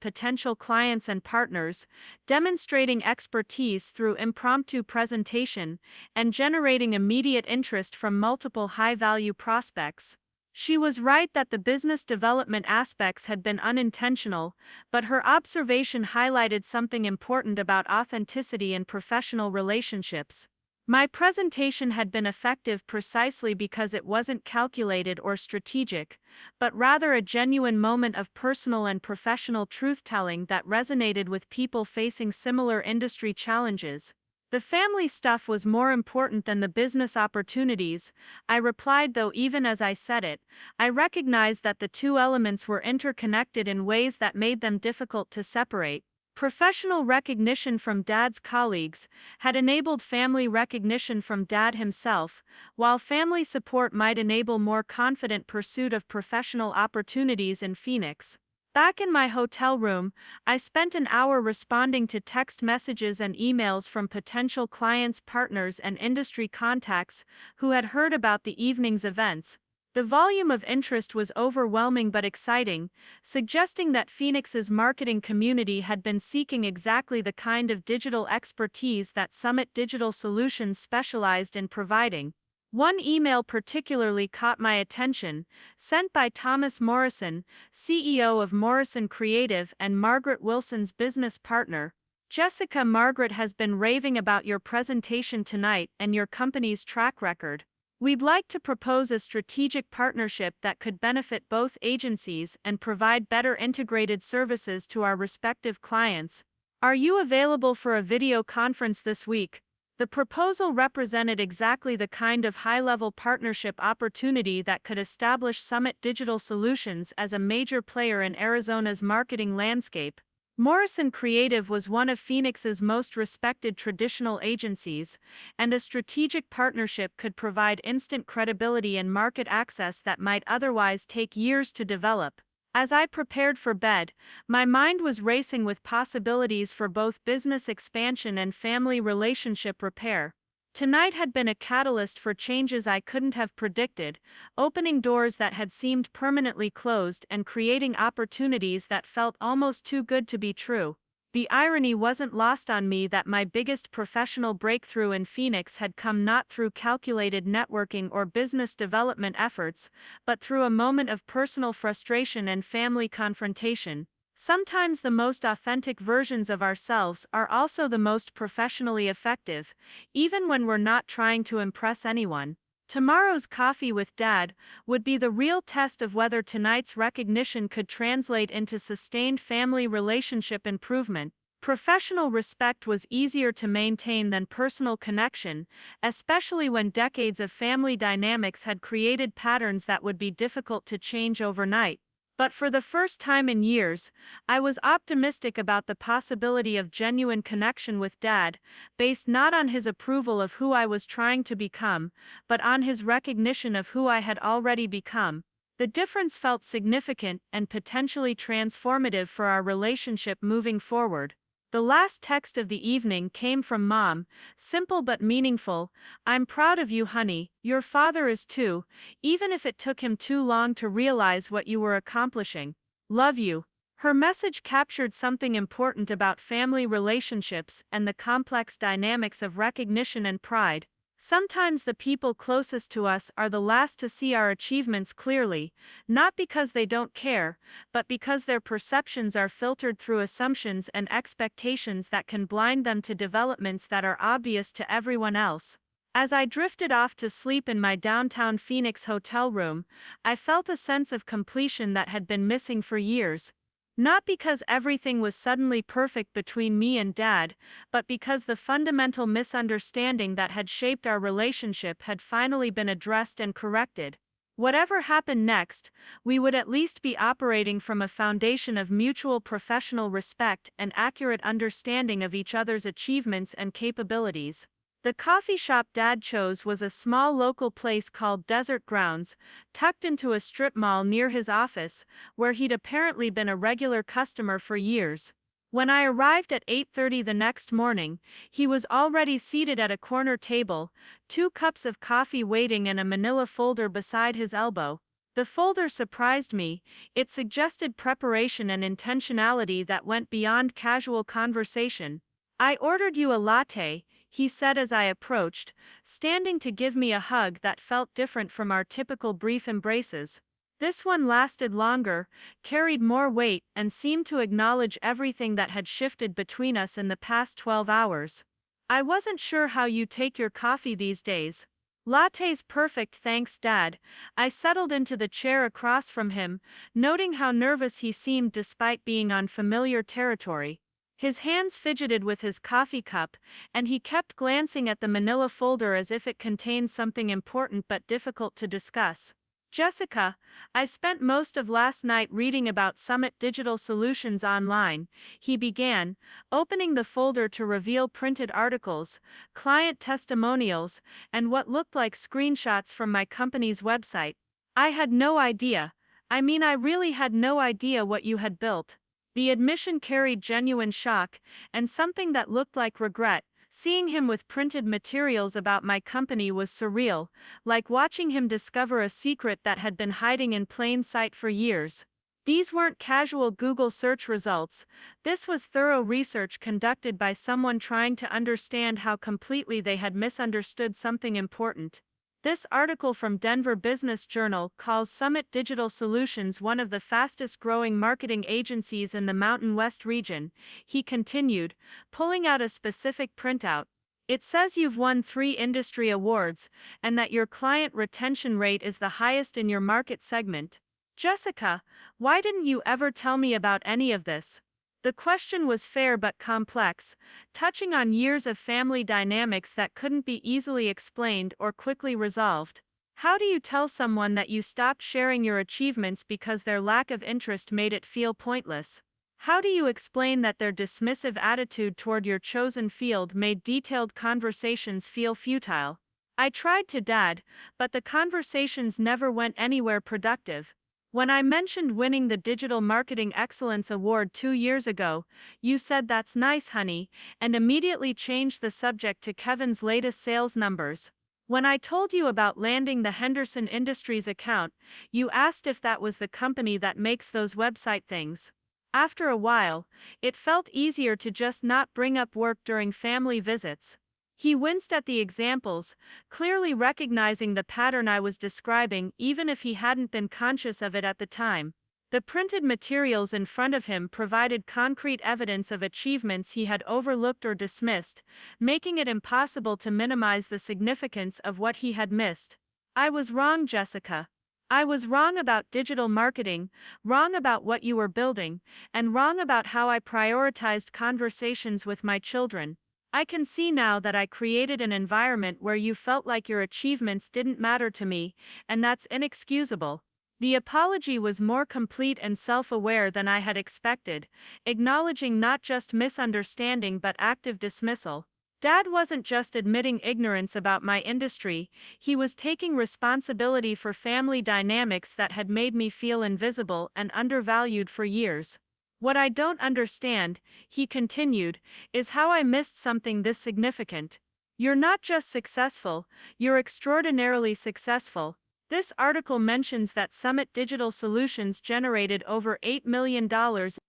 potential clients and partners, demonstrating expertise through impromptu presentation, and generating immediate interest from multiple high-value prospects. She was right that the business development aspects had been unintentional, but her observation highlighted something important about authenticity in professional relationships. My presentation had been effective precisely because it wasn't calculated or strategic, but rather a genuine moment of personal and professional truth-telling that resonated with people facing similar industry challenges. "The family stuff was more important than the business opportunities," I replied, though even as I said it, I recognized that the two elements were interconnected in ways that made them difficult to separate. Professional recognition from Dad's colleagues had enabled family recognition from Dad himself, while family support might enable more confident pursuit of professional opportunities in Phoenix. Back in my hotel room, I spent an hour responding to text messages and emails from potential clients, partners, and industry contacts who had heard about the evening's events. The volume of interest was overwhelming but exciting, suggesting that Phoenix's marketing community had been seeking exactly the kind of digital expertise that Summit Digital Solutions specialized in providing. One email particularly caught my attention, sent by Thomas Morrison, CEO of Morrison Creative and Margaret Wilson's business partner. "Jessica, Margaret has been raving about your presentation tonight and your company's track record. We'd like to propose a strategic partnership that could benefit both agencies and provide better integrated services to our respective clients. Are you available for a video conference this week?" The proposal represented exactly the kind of high-level partnership opportunity that could establish Summit Digital Solutions as a major player in Arizona's marketing landscape. Morrison Creative was one of Phoenix's most respected traditional agencies, and a strategic partnership could provide instant credibility and market access that might otherwise take years to develop. As I prepared for bed, my mind was racing with possibilities for both business expansion and family relationship repair. Tonight had been a catalyst for changes I couldn't have predicted, opening doors that had seemed permanently closed and creating opportunities that felt almost too good to be true. The irony wasn't lost on me that my biggest professional breakthrough in Phoenix had come not through calculated networking or business development efforts, but through a moment of personal frustration and family confrontation. Sometimes the most authentic versions of ourselves are also the most professionally effective, even when we're not trying to impress anyone. Tomorrow's coffee with Dad would be the real test of whether tonight's recognition could translate into sustained family relationship improvement. Professional respect was easier to maintain than personal connection, especially when decades of family dynamics had created patterns that would be difficult to change overnight. But for the first time in years, I was optimistic about the possibility of genuine connection with Dad, based not on his approval of who I was trying to become, but on his recognition of who I had already become. The difference felt significant and potentially transformative for our relationship moving forward. The last text of the evening came from Mom, simple but meaningful. "I'm proud of you, honey, your father is too, even if it took him too long to realize what you were accomplishing. Love you." Her message captured something important about family relationships and the complex dynamics of recognition and pride. Sometimes the people closest to us are the last to see our achievements clearly, not because they don't care, but because their perceptions are filtered through assumptions and expectations that can blind them to developments that are obvious to everyone else. As I drifted off to sleep in my downtown Phoenix hotel room, I felt a sense of completion that had been missing for years. Not because everything was suddenly perfect between me and Dad, but because the fundamental misunderstanding that had shaped our relationship had finally been addressed and corrected. Whatever happened next, we would at least be operating from a foundation of mutual professional respect and accurate understanding of each other's achievements and capabilities. The coffee shop Dad chose was a small local place called Desert Grounds, tucked into a strip mall near his office, where he'd apparently been a regular customer for years. When I arrived at 8:30 the next morning, he was already seated at a corner table, 2 cups of coffee waiting and a manila folder beside his elbow. The folder surprised me. It suggested preparation and intentionality that went beyond casual conversation. "I ordered you a latte," he said as I approached, standing to give me a hug that felt different from our typical brief embraces. This one lasted longer, carried more weight, and seemed to acknowledge everything that had shifted between us in the past 12 hours. "I wasn't sure how you take your coffee these days." "Latte's perfect, thanks, Dad." I settled into the chair across from him, noting how nervous he seemed despite being on familiar territory. His hands fidgeted with his coffee cup, and he kept glancing at the manila folder as if it contained something important but difficult to discuss. "Jessica, I spent most of last night reading about Summit Digital Solutions online," he began, opening the folder to reveal printed articles, client testimonials, and what looked like screenshots from my company's website. "I had no idea. I really had no idea what you had built." The admission carried genuine shock, and something that looked like regret. Seeing him with printed materials about my company was surreal, like watching him discover a secret that had been hiding in plain sight for years. These weren't casual Google search results. This was thorough research conducted by someone trying to understand how completely they had misunderstood something important. This article from Denver Business Journal calls Summit Digital Solutions one of the fastest-growing marketing agencies in the Mountain West region, he continued, pulling out a specific printout. "It says you've won 3 industry awards, and that your client retention rate is the highest in your market segment. Jessica, why didn't you ever tell me about any of this?" The question was fair but complex, touching on years of family dynamics that couldn't be easily explained or quickly resolved. How do you tell someone that you stopped sharing your achievements because their lack of interest made it feel pointless? How do you explain that their dismissive attitude toward your chosen field made detailed conversations feel futile? I tried to, Dad, but the conversations never went anywhere productive. When I mentioned winning the Digital Marketing Excellence Award 2 years ago, you said that's nice, honey, and immediately changed the subject to Kevin's latest sales numbers. When I told you about landing the Henderson Industries account, you asked if that was the company that makes those website things. After a while, it felt easier to just not bring up work during family visits. He winced at the examples, clearly recognizing the pattern I was describing even if he hadn't been conscious of it at the time. The printed materials in front of him provided concrete evidence of achievements he had overlooked or dismissed, making it impossible to minimize the significance of what he had missed. I was wrong, Jessica. I was wrong about digital marketing, wrong about what you were building, and wrong about how I prioritized conversations with my children. I can see now that I created an environment where you felt like your achievements didn't matter to me, and that's inexcusable. The apology was more complete and self-aware than I had expected, acknowledging not just misunderstanding but active dismissal. Dad wasn't just admitting ignorance about my industry, he was taking responsibility for family dynamics that had made me feel invisible and undervalued for years. What I don't understand, he continued, is how I missed something this significant. You're not just successful, you're extraordinarily successful. This article mentions that Summit Digital Solutions generated over $8 million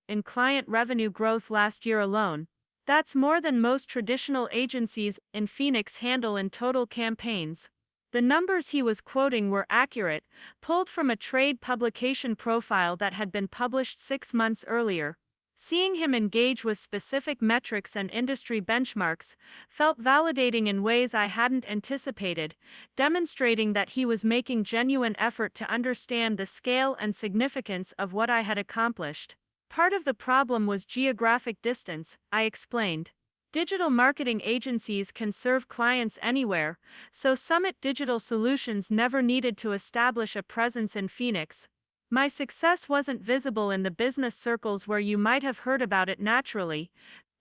in client revenue growth last year alone. That's more than most traditional agencies in Phoenix handle in total campaigns. The numbers he was quoting were accurate, pulled from a trade publication profile that had been published 6 months earlier. Seeing him engage with specific metrics and industry benchmarks felt validating in ways I hadn't anticipated, demonstrating that he was making genuine effort to understand the scale and significance of what I had accomplished. Part of the problem was geographic distance, I explained. Digital marketing agencies can serve clients anywhere, so Summit Digital Solutions never needed to establish a presence in Phoenix. My success wasn't visible in the business circles where you might have heard about it naturally,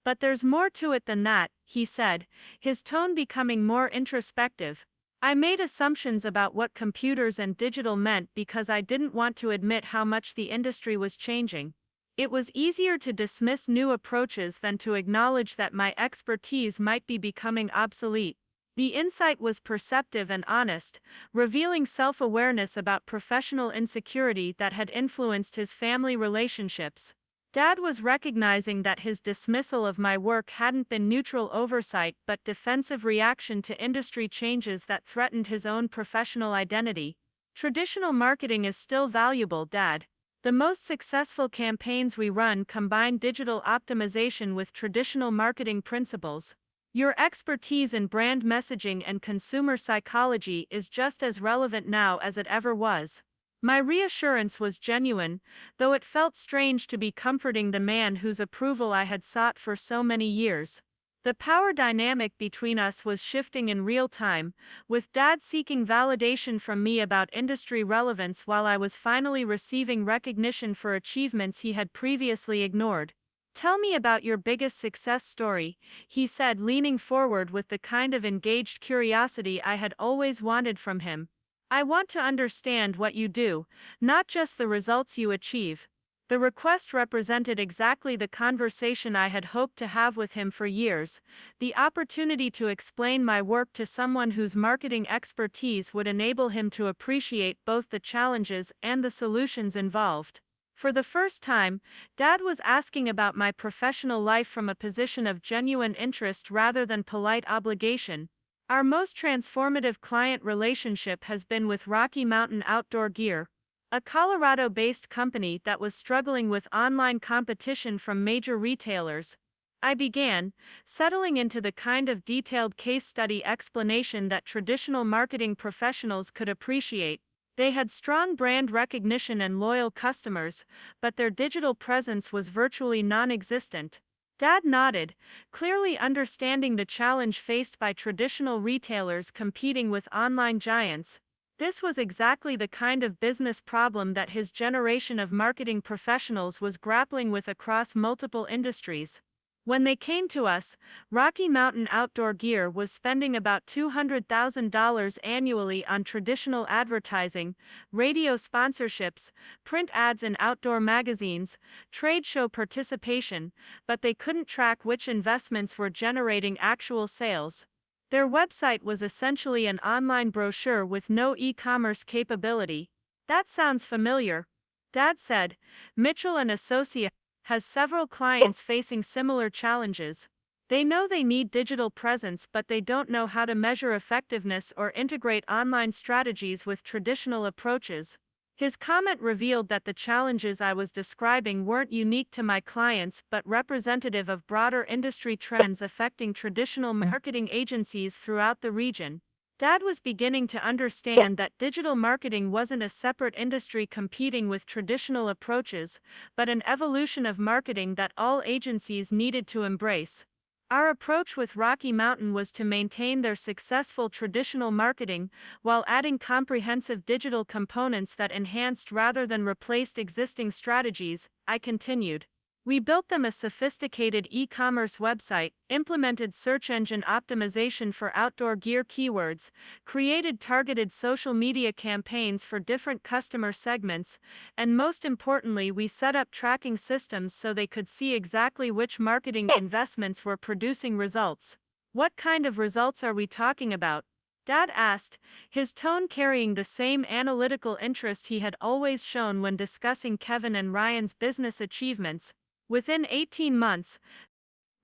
but there's more to it than that, he said, his tone becoming more introspective. I made assumptions about what computers and digital meant because I didn't want to admit how much the industry was changing. It was easier to dismiss new approaches than to acknowledge that my expertise might be becoming obsolete. The insight was perceptive and honest, revealing self-awareness about professional insecurity that had influenced his family relationships. Dad was recognizing that his dismissal of my work hadn't been neutral oversight but defensive reaction to industry changes that threatened his own professional identity. Traditional marketing is still valuable, Dad. The most successful campaigns we run combine digital optimization with traditional marketing principles. Your expertise in brand messaging and consumer psychology is just as relevant now as it ever was. My reassurance was genuine, though it felt strange to be comforting the man whose approval I had sought for so many years. The power dynamic between us was shifting in real time, with Dad seeking validation from me about industry relevance while I was finally receiving recognition for achievements he had previously ignored. Tell me about your biggest success story, he said, leaning forward with the kind of engaged curiosity I had always wanted from him. I want to understand what you do, not just the results you achieve. The request represented exactly the conversation I had hoped to have with him for years, the opportunity to explain my work to someone whose marketing expertise would enable him to appreciate both the challenges and the solutions involved. For the first time, Dad was asking about my professional life from a position of genuine interest rather than polite obligation. Our most transformative client relationship has been with Rocky Mountain Outdoor Gear, a Colorado-based company that was struggling with online competition from major retailers. I began, settling into the kind of detailed case study explanation that traditional marketing professionals could appreciate. They had strong brand recognition and loyal customers, but their digital presence was virtually non-existent. Dad nodded, clearly understanding the challenge faced by traditional retailers competing with online giants. This was exactly the kind of business problem that his generation of marketing professionals was grappling with across multiple industries. When they came to us, Rocky Mountain Outdoor Gear was spending about $200,000 annually on traditional advertising, radio sponsorships, print ads in outdoor magazines, trade show participation, but they couldn't track which investments were generating actual sales. Their website was essentially an online brochure with no e-commerce capability. That sounds familiar. Dad said. Mitchell and Associates has several clients facing similar challenges. They know they need digital presence, but they don't know how to measure effectiveness or integrate online strategies with traditional approaches. His comment revealed that the challenges I was describing weren't unique to my clients but representative of broader industry trends affecting traditional marketing agencies throughout the region. Dad was beginning to understand that digital marketing wasn't a separate industry competing with traditional approaches, but an evolution of marketing that all agencies needed to embrace. Our approach with Rocky Mountain was to maintain their successful traditional marketing while adding comprehensive digital components that enhanced rather than replaced existing strategies, I continued. We built them a sophisticated e-commerce website, implemented search engine optimization for outdoor gear keywords, created targeted social media campaigns for different customer segments, and most importantly, we set up tracking systems so they could see exactly which marketing investments were producing results. What kind of results are we talking about? Dad asked, his tone carrying the same analytical interest he had always shown when discussing Kevin and Ryan's business achievements. Within 18 months,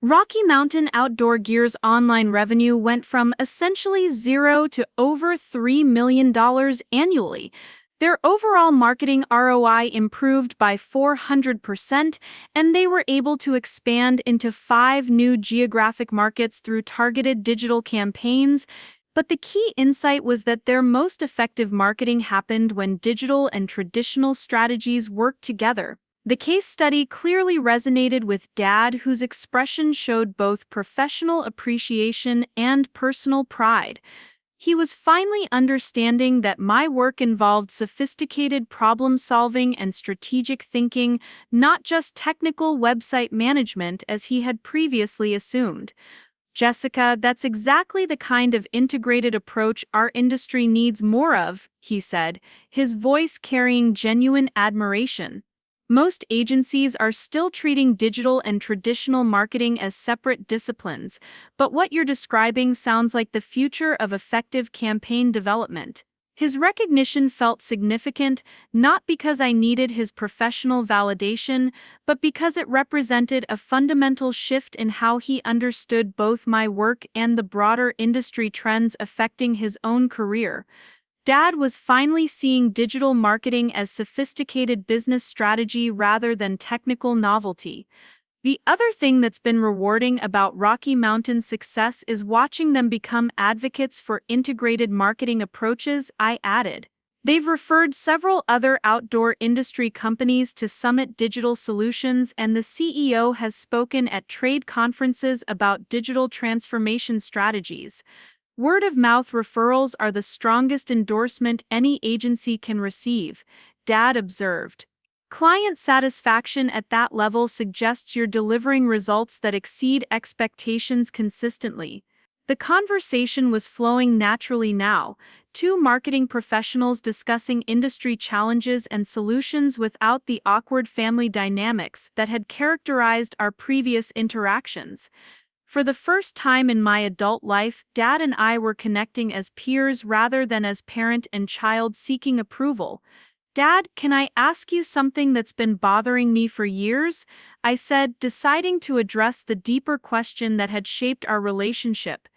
Rocky Mountain Outdoor Gear's online revenue went from essentially zero to over $3 million annually. Their overall marketing ROI improved by 400%, and they were able to expand into 5 new geographic markets through targeted digital campaigns. But the key insight was that their most effective marketing happened when digital and traditional strategies worked together. The case study clearly resonated with Dad, whose expression showed both professional appreciation and personal pride. He was finally understanding that my work involved sophisticated problem-solving and strategic thinking, not just technical website management as he had previously assumed. Jessica, that's exactly the kind of integrated approach our industry needs more of, he said, his voice carrying genuine admiration. Most agencies are still treating digital and traditional marketing as separate disciplines, but what you're describing sounds like the future of effective campaign development. His recognition felt significant, not because I needed his professional validation, but because it represented a fundamental shift in how he understood both my work and the broader industry trends affecting his own career. Dad was finally seeing digital marketing as sophisticated business strategy rather than technical novelty. The other thing that's been rewarding about Rocky Mountain's success is watching them become advocates for integrated marketing approaches, I added. They've referred several other outdoor industry companies to Summit Digital Solutions, and the CEO has spoken at trade conferences about digital transformation strategies. Word-of-mouth referrals are the strongest endorsement any agency can receive, Dad observed. Client satisfaction at that level suggests you're delivering results that exceed expectations consistently. The conversation was flowing naturally now, two marketing professionals discussing industry challenges and solutions without the awkward family dynamics that had characterized our previous interactions. For the first time in my adult life, Dad and I were connecting as peers rather than as parent and child seeking approval. Dad, can I ask you something that's been bothering me for years? I said, deciding to address the deeper question that had shaped our relationship.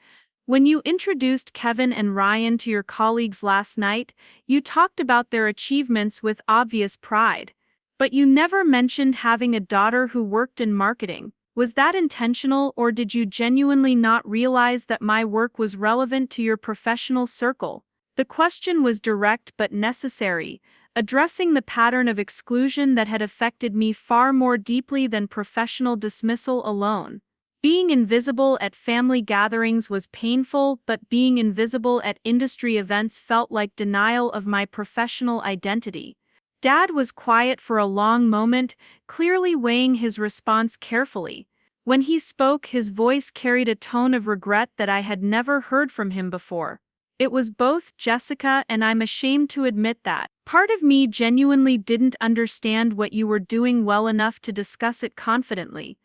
When you introduced Kevin and Ryan to your colleagues last night, you talked about their achievements with obvious pride. But you never mentioned having a daughter who worked in marketing. Was that intentional, or did you genuinely not realize that my work was relevant to your professional circle? The question was direct but necessary, addressing the pattern of exclusion that had affected me far more deeply than professional dismissal alone. Being invisible at family gatherings was painful, but being invisible at industry events felt like denial of my professional identity. Dad was quiet for a long moment, clearly weighing his response carefully. When he spoke, his voice carried a tone of regret that I had never heard from him before. It was both, Jessica, and I'm ashamed to admit that. Part of me genuinely didn't understand what you were doing well enough to discuss it confidently.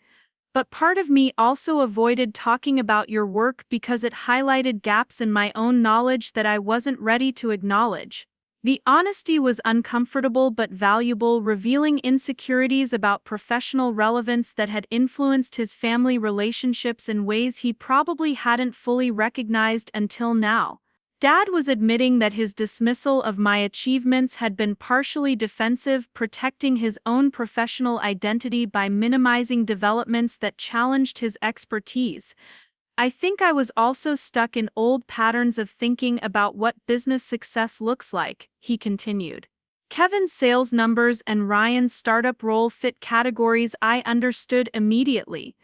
But part of me also avoided talking about your work because it highlighted gaps in my own knowledge that I wasn't ready to acknowledge. The honesty was uncomfortable but valuable, revealing insecurities about professional relevance that had influenced his family relationships in ways he probably hadn't fully recognized until now. Dad was admitting that his dismissal of my achievements had been partially defensive, protecting his own professional identity by minimizing developments that challenged his expertise. I think I was also stuck in old patterns of thinking about what business success looks like, he continued. Kevin's sales numbers and Ryan's startup role fit categories I understood immediately.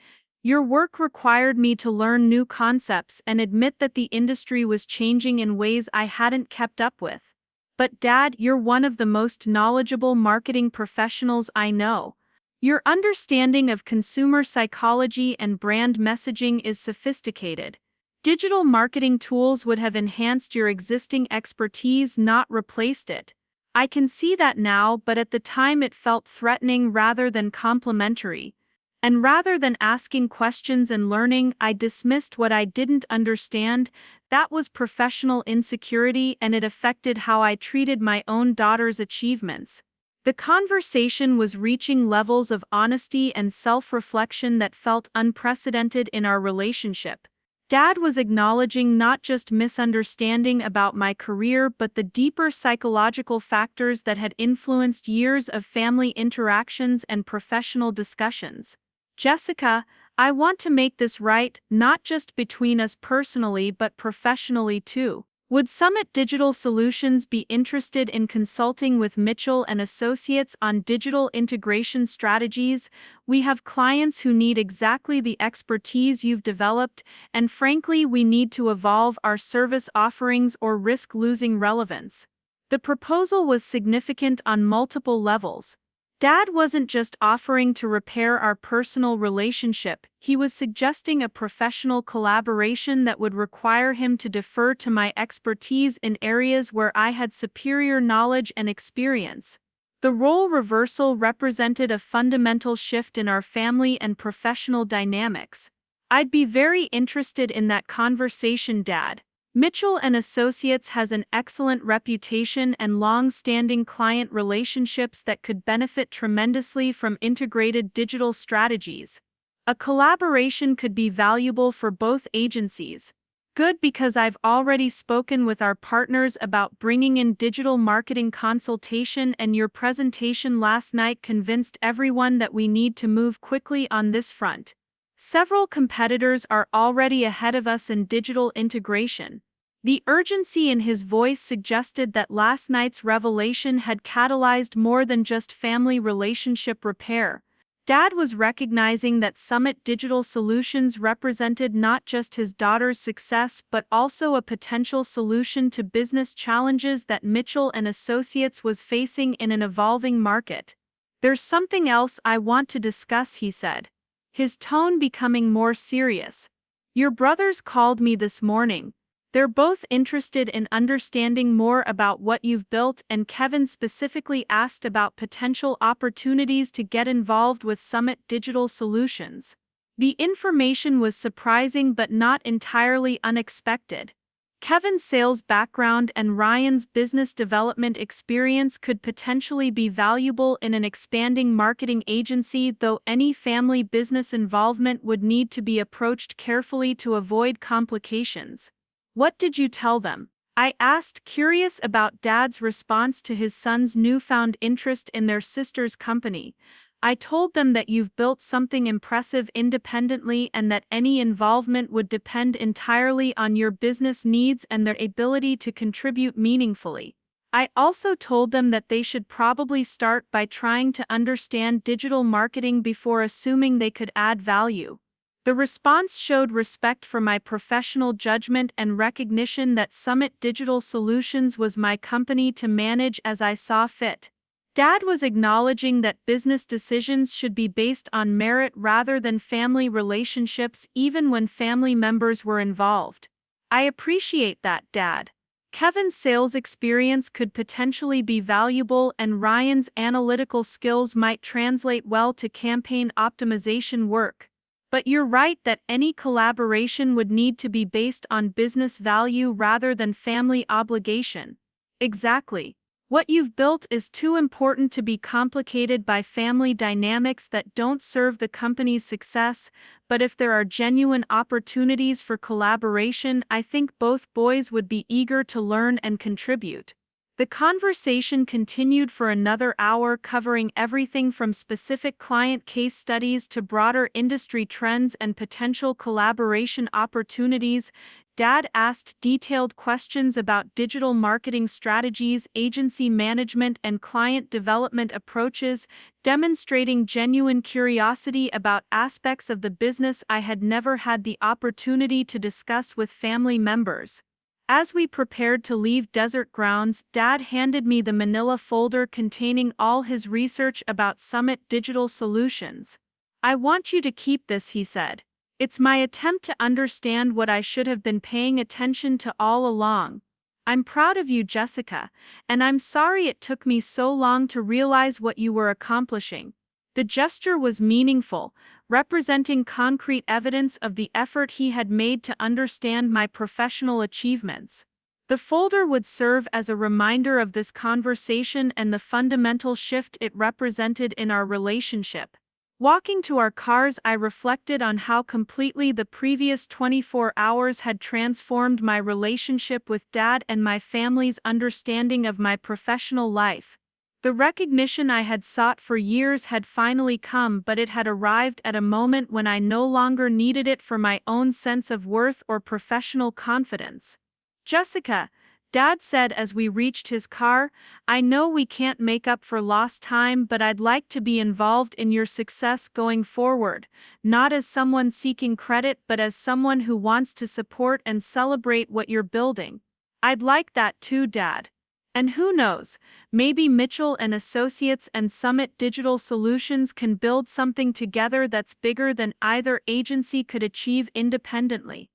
Your work required me to learn new concepts and admit that the industry was changing in ways I hadn't kept up with. But Dad, you're one of the most knowledgeable marketing professionals I know. Your understanding of consumer psychology and brand messaging is sophisticated. Digital marketing tools would have enhanced your existing expertise, not replaced it. I can see that now, but at the time it felt threatening rather than complementary. And rather than asking questions and learning, I dismissed what I didn't understand. That was professional insecurity, and it affected how I treated my own daughter's achievements. The conversation was reaching levels of honesty and self-reflection that felt unprecedented in our relationship. Dad was acknowledging not just misunderstanding about my career but the deeper psychological factors that had influenced years of family interactions and professional discussions. Jessica, I want to make this right, not just between us personally but professionally too. Would Summit Digital Solutions be interested in consulting with Mitchell & Associates on digital integration strategies? We have clients who need exactly the expertise you've developed, and frankly, we need to evolve our service offerings or risk losing relevance. The proposal was significant on multiple levels. Dad wasn't just offering to repair our personal relationship, he was suggesting a professional collaboration that would require him to defer to my expertise in areas where I had superior knowledge and experience. The role reversal represented a fundamental shift in our family and professional dynamics. I'd be very interested in that conversation, Dad. Mitchell & Associates has an excellent reputation and long-standing client relationships that could benefit tremendously from integrated digital strategies. A collaboration could be valuable for both agencies. Good, because I've already spoken with our partners about bringing in digital marketing consultation, and your presentation last night convinced everyone that we need to move quickly on this front. Several competitors are already ahead of us in digital integration. The urgency in his voice suggested that last night's revelation had catalyzed more than just family relationship repair. Dad was recognizing that Summit Digital Solutions represented not just his daughter's success but also a potential solution to business challenges that Mitchell & Associates was facing in an evolving market. There's something else I want to discuss, he said, his tone becoming more serious. Your brothers called me this morning. They're both interested in understanding more about what you've built, and Kevin specifically asked about potential opportunities to get involved with Summit Digital Solutions. The information was surprising but not entirely unexpected. Kevin's sales background and Ryan's business development experience could potentially be valuable in an expanding marketing agency, though any family business involvement would need to be approached carefully to avoid complications. What did you tell them? I asked, curious about Dad's response to his son's newfound interest in their sister's company. I told them that you've built something impressive independently and that any involvement would depend entirely on your business needs and their ability to contribute meaningfully. I also told them that they should probably start by trying to understand digital marketing before assuming they could add value. The response showed respect for my professional judgment and recognition that Summit Digital Solutions was my company to manage as I saw fit. Dad was acknowledging that business decisions should be based on merit rather than family relationships, even when family members were involved. I appreciate that, Dad. Kevin's sales experience could potentially be valuable, and Ryan's analytical skills might translate well to campaign optimization work. But you're right that any collaboration would need to be based on business value rather than family obligation. Exactly. What you've built is too important to be complicated by family dynamics that don't serve the company's success, but if there are genuine opportunities for collaboration, I think both boys would be eager to learn and contribute. The conversation continued for another hour, covering everything from specific client case studies to broader industry trends and potential collaboration opportunities. Dad asked detailed questions about digital marketing strategies, agency management, and client development approaches, demonstrating genuine curiosity about aspects of the business I had never had the opportunity to discuss with family members. As we prepared to leave Desert Grounds, Dad handed me the manila folder containing all his research about Summit Digital Solutions. "I want you to keep this," he said. "It's my attempt to understand what I should have been paying attention to all along. I'm proud of you, Jessica, and I'm sorry it took me so long to realize what you were accomplishing." The gesture was meaningful, representing concrete evidence of the effort he had made to understand my professional achievements. The folder would serve as a reminder of this conversation and the fundamental shift it represented in our relationship. Walking to our cars, I reflected on how completely the previous 24 hours had transformed my relationship with Dad and my family's understanding of my professional life. The recognition I had sought for years had finally come, but it had arrived at a moment when I no longer needed it for my own sense of worth or professional confidence. "Jessica," Dad said as we reached his car, "I know we can't make up for lost time, but I'd like to be involved in your success going forward, not as someone seeking credit but as someone who wants to support and celebrate what you're building." "I'd like that too, Dad. And who knows, maybe Mitchell and Associates and Summit Digital Solutions can build something together that's bigger than either agency could achieve independently."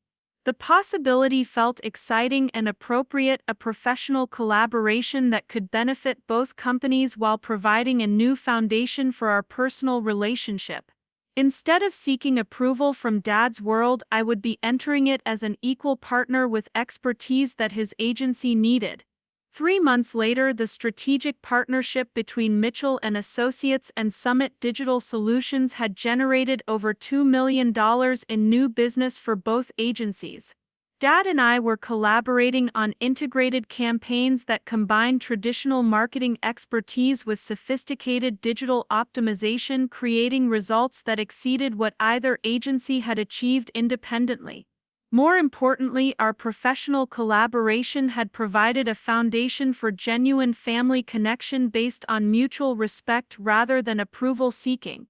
The possibility felt exciting and appropriate, a professional collaboration that could benefit both companies while providing a new foundation for our personal relationship. Instead of seeking approval from Dad's world, I would be entering it as an equal partner with expertise that his agency needed. 3 months later, the strategic partnership between Mitchell and Associates and Summit Digital Solutions had generated over $2 million in new business for both agencies. Dad and I were collaborating on integrated campaigns that combined traditional marketing expertise with sophisticated digital optimization, creating results that exceeded what either agency had achieved independently. More importantly, our professional collaboration had provided a foundation for genuine family connection based on mutual respect rather than approval seeking.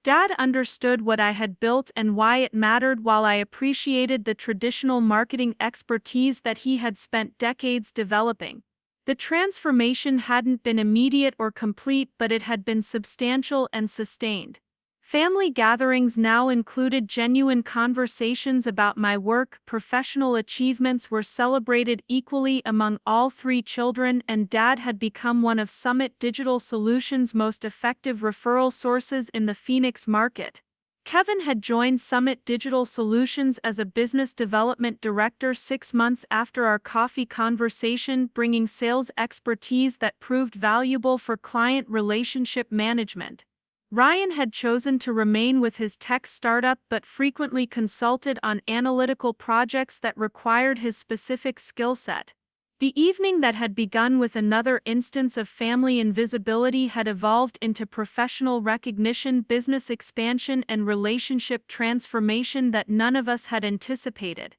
Dad understood what I had built and why it mattered, while I appreciated the traditional marketing expertise that he had spent decades developing. The transformation hadn't been immediate or complete, but it had been substantial and sustained. Family gatherings now included genuine conversations about my work, professional achievements were celebrated equally among all 3 children, and Dad had become one of Summit Digital Solutions' most effective referral sources in the Phoenix market. Kevin had joined Summit Digital Solutions as a business development director 6 months after our coffee conversation, bringing sales expertise that proved valuable for client relationship management. Ryan had chosen to remain with his tech startup but frequently consulted on analytical projects that required his specific skill set. The evening that had begun with another instance of family invisibility had evolved into professional recognition, business expansion, and relationship transformation that none of us had anticipated.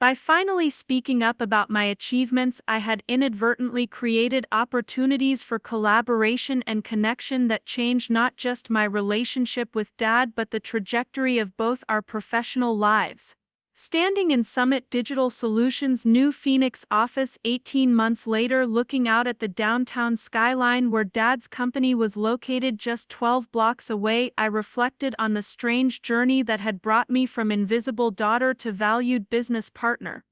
By finally speaking up about my achievements, I had inadvertently created opportunities for collaboration and connection that changed not just my relationship with Dad but the trajectory of both our professional lives. Standing in Summit Digital Solutions' new Phoenix office 18 months later, looking out at the downtown skyline where Dad's company was located just 12 blocks away, I reflected on the strange journey that had brought me from invisible daughter to valued business partner.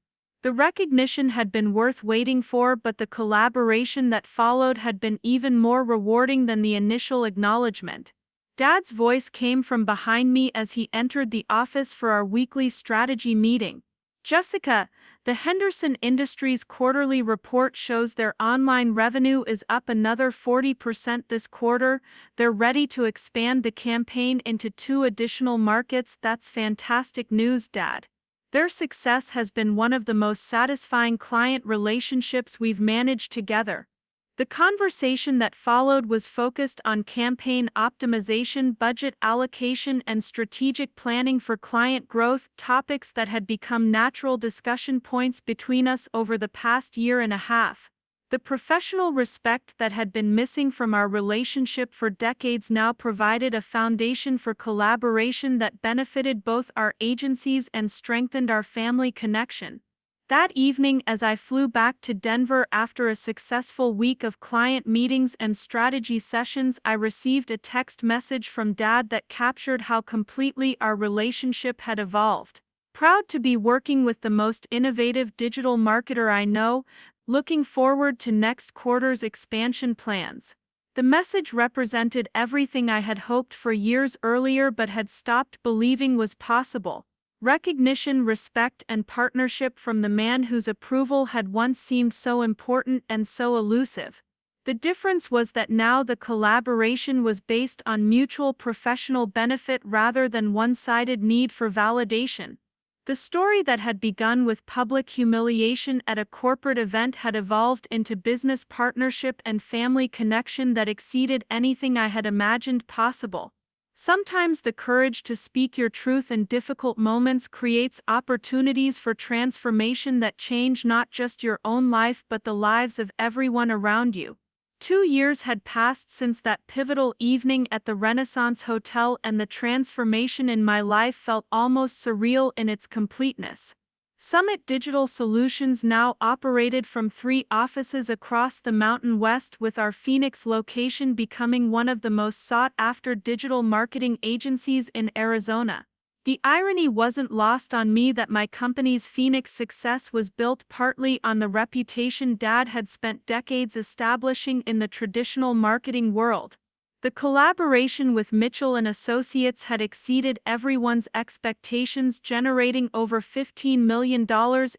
The recognition had been worth waiting for, but the collaboration that followed had been even more rewarding than the initial acknowledgement. Dad's voice came from behind me as he entered the office for our weekly strategy meeting. "Jessica, the Henderson Industries quarterly report shows their online revenue is up another 40% this quarter. They're ready to expand the campaign into 2 additional markets. That's fantastic news, Dad. Their success has been one of the most satisfying client relationships we've managed together." The conversation that followed was focused on campaign optimization, budget allocation, and strategic planning for client growth, topics that had become natural discussion points between us over the past year and a half. The professional respect that had been missing from our relationship for decades now provided a foundation for collaboration that benefited both our agencies and strengthened our family connection. That evening, as I flew back to Denver after a successful week of client meetings and strategy sessions, I received a text message from Dad that captured how completely our relationship had evolved. "Proud to be working with the most innovative digital marketer I know. Looking forward to next quarter's expansion plans." The message represented everything I had hoped for years earlier but had stopped believing was possible. Recognition, respect, and partnership from the man whose approval had once seemed so important and so elusive. The difference was that now the collaboration was based on mutual professional benefit rather than one-sided need for validation. The story that had begun with public humiliation at a corporate event had evolved into business partnership and family connection that exceeded anything I had imagined possible. Sometimes the courage to speak your truth in difficult moments creates opportunities for transformation that change not just your own life but the lives of everyone around you. 2 years had passed since that pivotal evening at the Renaissance Hotel, and the transformation in my life felt almost surreal in its completeness. Summit Digital Solutions now operated from 3 offices across the Mountain West, with our Phoenix location becoming one of the most sought-after digital marketing agencies in Arizona. The irony wasn't lost on me that my company's Phoenix success was built partly on the reputation Dad had spent decades establishing in the traditional marketing world. The collaboration with Mitchell & Associates had exceeded everyone's expectations, generating over $15 million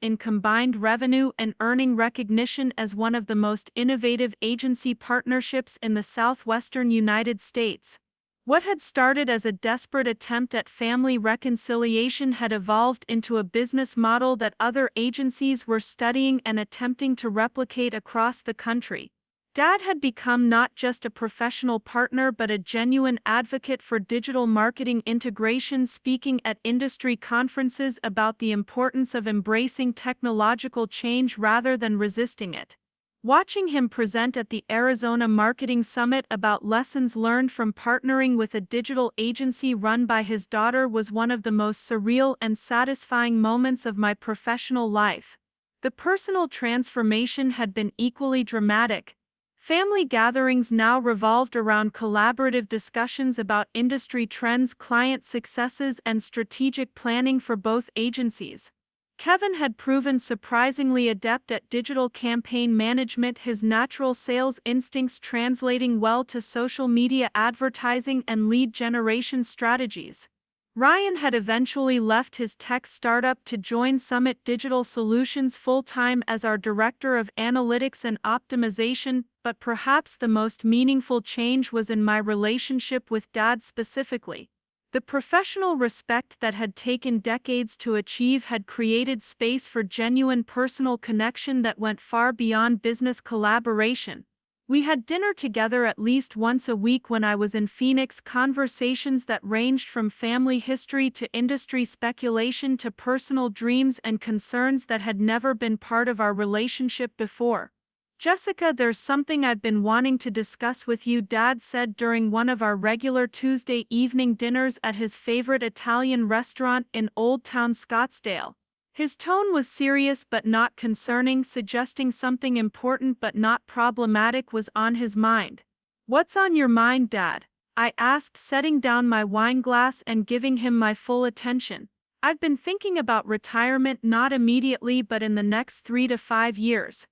in combined revenue and earning recognition as one of the most innovative agency partnerships in the southwestern United States. What had started as a desperate attempt at family reconciliation had evolved into a business model that other agencies were studying and attempting to replicate across the country. Dad had become not just a professional partner but a genuine advocate for digital marketing integration, speaking at industry conferences about the importance of embracing technological change rather than resisting it. Watching him present at the Arizona Marketing Summit about lessons learned from partnering with a digital agency run by his daughter was one of the most surreal and satisfying moments of my professional life. The personal transformation had been equally dramatic. Family gatherings now revolved around collaborative discussions about industry trends, client successes, and strategic planning for both agencies. Kevin had proven surprisingly adept at digital campaign management, his natural sales instincts translating well to social media advertising and lead generation strategies. Ryan had eventually left his tech startup to join Summit Digital Solutions full-time as our Director of Analytics and Optimization, but perhaps the most meaningful change was in my relationship with Dad specifically. The professional respect that had taken decades to achieve had created space for genuine personal connection that went far beyond business collaboration. We had dinner together at least once a week when I was in Phoenix, conversations that ranged from family history to industry speculation to personal dreams and concerns that had never been part of our relationship before. Jessica, there's something I've been wanting to discuss with you, Dad said during one of our regular Tuesday evening dinners at his favorite Italian restaurant in Old Town Scottsdale. His tone was serious but not concerning, suggesting something important but not problematic was on his mind. "What's on your mind, Dad?" I asked, setting down my wine glass and giving him my full attention. "I've been thinking about retirement, not immediately but in the next 3 to 5 years.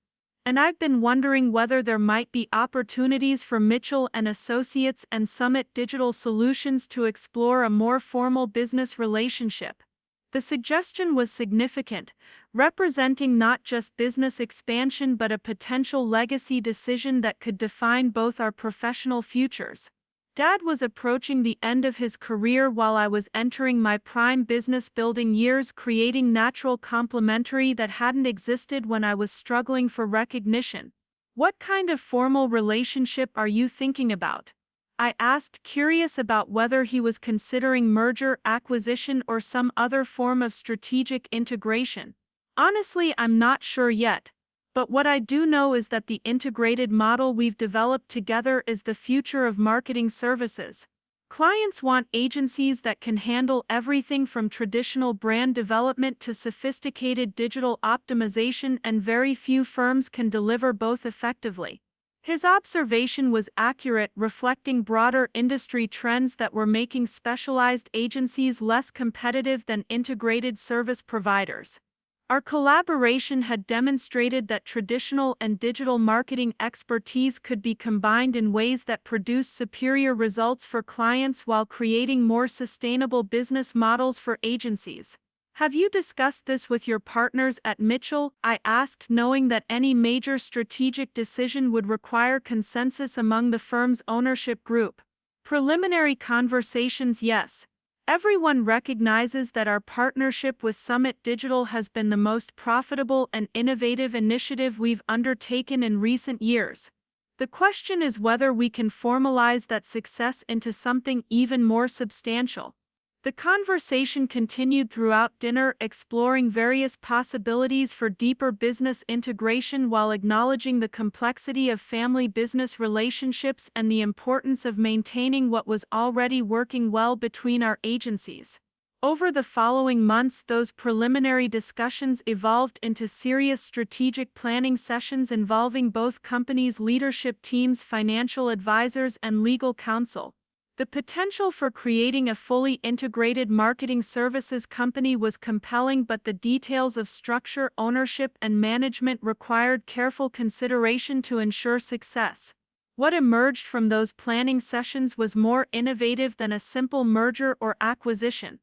And I've been wondering whether there might be opportunities for Mitchell and Associates and Summit Digital Solutions to explore a more formal business relationship." The suggestion was significant, representing not just business expansion but a potential legacy decision that could define both our professional futures. Dad was approaching the end of his career while I was entering my prime business building years, creating natural complementary that hadn't existed when I was struggling for recognition. "What kind of formal relationship are you thinking about?" I asked, curious about whether he was considering merger, acquisition, or some other form of strategic integration. "Honestly, I'm not sure yet. But what I do know is that the integrated model we've developed together is the future of marketing services. Clients want agencies that can handle everything from traditional brand development to sophisticated digital optimization, and very few firms can deliver both effectively." His observation was accurate, reflecting broader industry trends that were making specialized agencies less competitive than integrated service providers. Our collaboration had demonstrated that traditional and digital marketing expertise could be combined in ways that produce superior results for clients while creating more sustainable business models for agencies. "Have you discussed this with your partners at Mitchell?" I asked, knowing that any major strategic decision would require consensus among the firm's ownership group. "Preliminary conversations, yes. Everyone recognizes that our partnership with Summit Digital has been the most profitable and innovative initiative we've undertaken in recent years. The question is whether we can formalize that success into something even more substantial." The conversation continued throughout dinner, exploring various possibilities for deeper business integration while acknowledging the complexity of family business relationships and the importance of maintaining what was already working well between our agencies. Over the following months, those preliminary discussions evolved into serious strategic planning sessions involving both companies' leadership teams, financial advisors, and legal counsel. The potential for creating a fully integrated marketing services company was compelling, but the details of structure, ownership, and management required careful consideration to ensure success. What emerged from those planning sessions was more innovative than a simple merger or acquisition.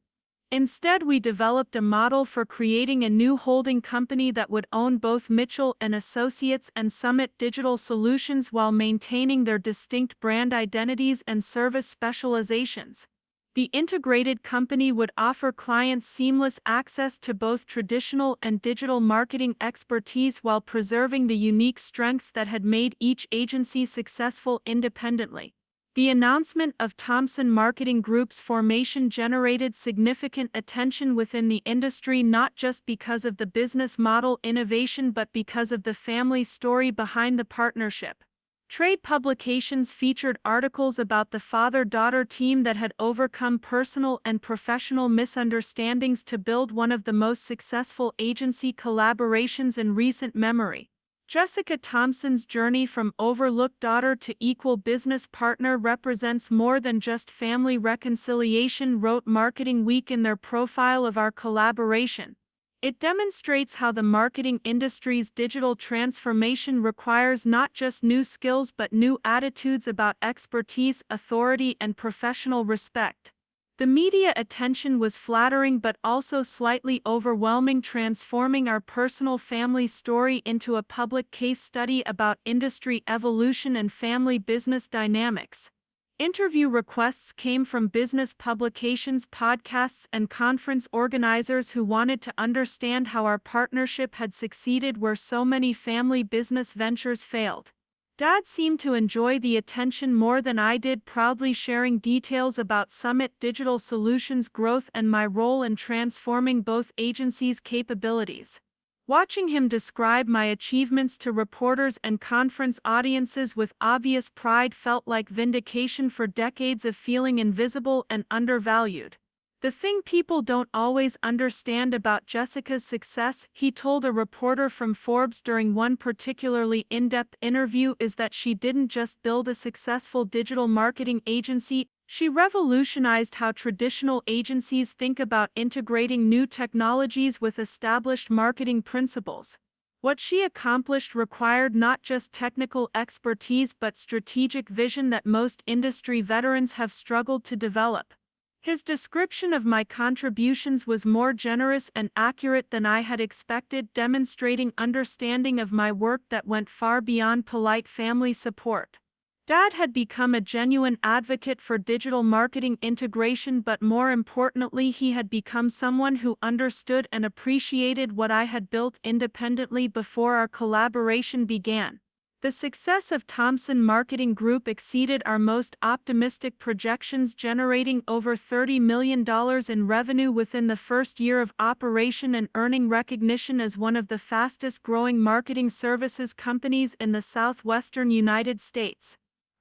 Instead, we developed a model for creating a new holding company that would own both Mitchell and Associates and Summit Digital Solutions while maintaining their distinct brand identities and service specializations. The integrated company would offer clients seamless access to both traditional and digital marketing expertise while preserving the unique strengths that had made each agency successful independently. The announcement of Thompson Marketing Group's formation generated significant attention within the industry, not just because of the business model innovation but because of the family story behind the partnership. Trade publications featured articles about the father-daughter team that had overcome personal and professional misunderstandings to build one of the most successful agency collaborations in recent memory. Jessica Thompson's journey from overlooked daughter to equal business partner represents more than just family reconciliation, wrote Marketing Week in their profile of our collaboration. It demonstrates how the marketing industry's digital transformation requires not just new skills but new attitudes about expertise, authority, and professional respect. The media attention was flattering but also slightly overwhelming, transforming our personal family story into a public case study about industry evolution and family business dynamics. Interview requests came from business publications, podcasts, and conference organizers who wanted to understand how our partnership had succeeded where so many family business ventures failed. Dad seemed to enjoy the attention more than I did, proudly sharing details about Summit Digital Solutions' growth and my role in transforming both agencies' capabilities. Watching him describe my achievements to reporters and conference audiences with obvious pride felt like vindication for decades of feeling invisible and undervalued. "The thing people don't always understand about Jessica's success," he told a reporter from Forbes during one particularly in-depth interview, "is that she didn't just build a successful digital marketing agency, she revolutionized how traditional agencies think about integrating new technologies with established marketing principles. What she accomplished required not just technical expertise but strategic vision that most industry veterans have struggled to develop." His description of my contributions was more generous and accurate than I had expected, demonstrating understanding of my work that went far beyond polite family support. Dad had become a genuine advocate for digital marketing integration, but more importantly, he had become someone who understood and appreciated what I had built independently before our collaboration began. The success of Thompson Marketing Group exceeded our most optimistic projections, generating over $30 million in revenue within the first year of operation and earning recognition as one of the fastest-growing marketing services companies in the southwestern United States.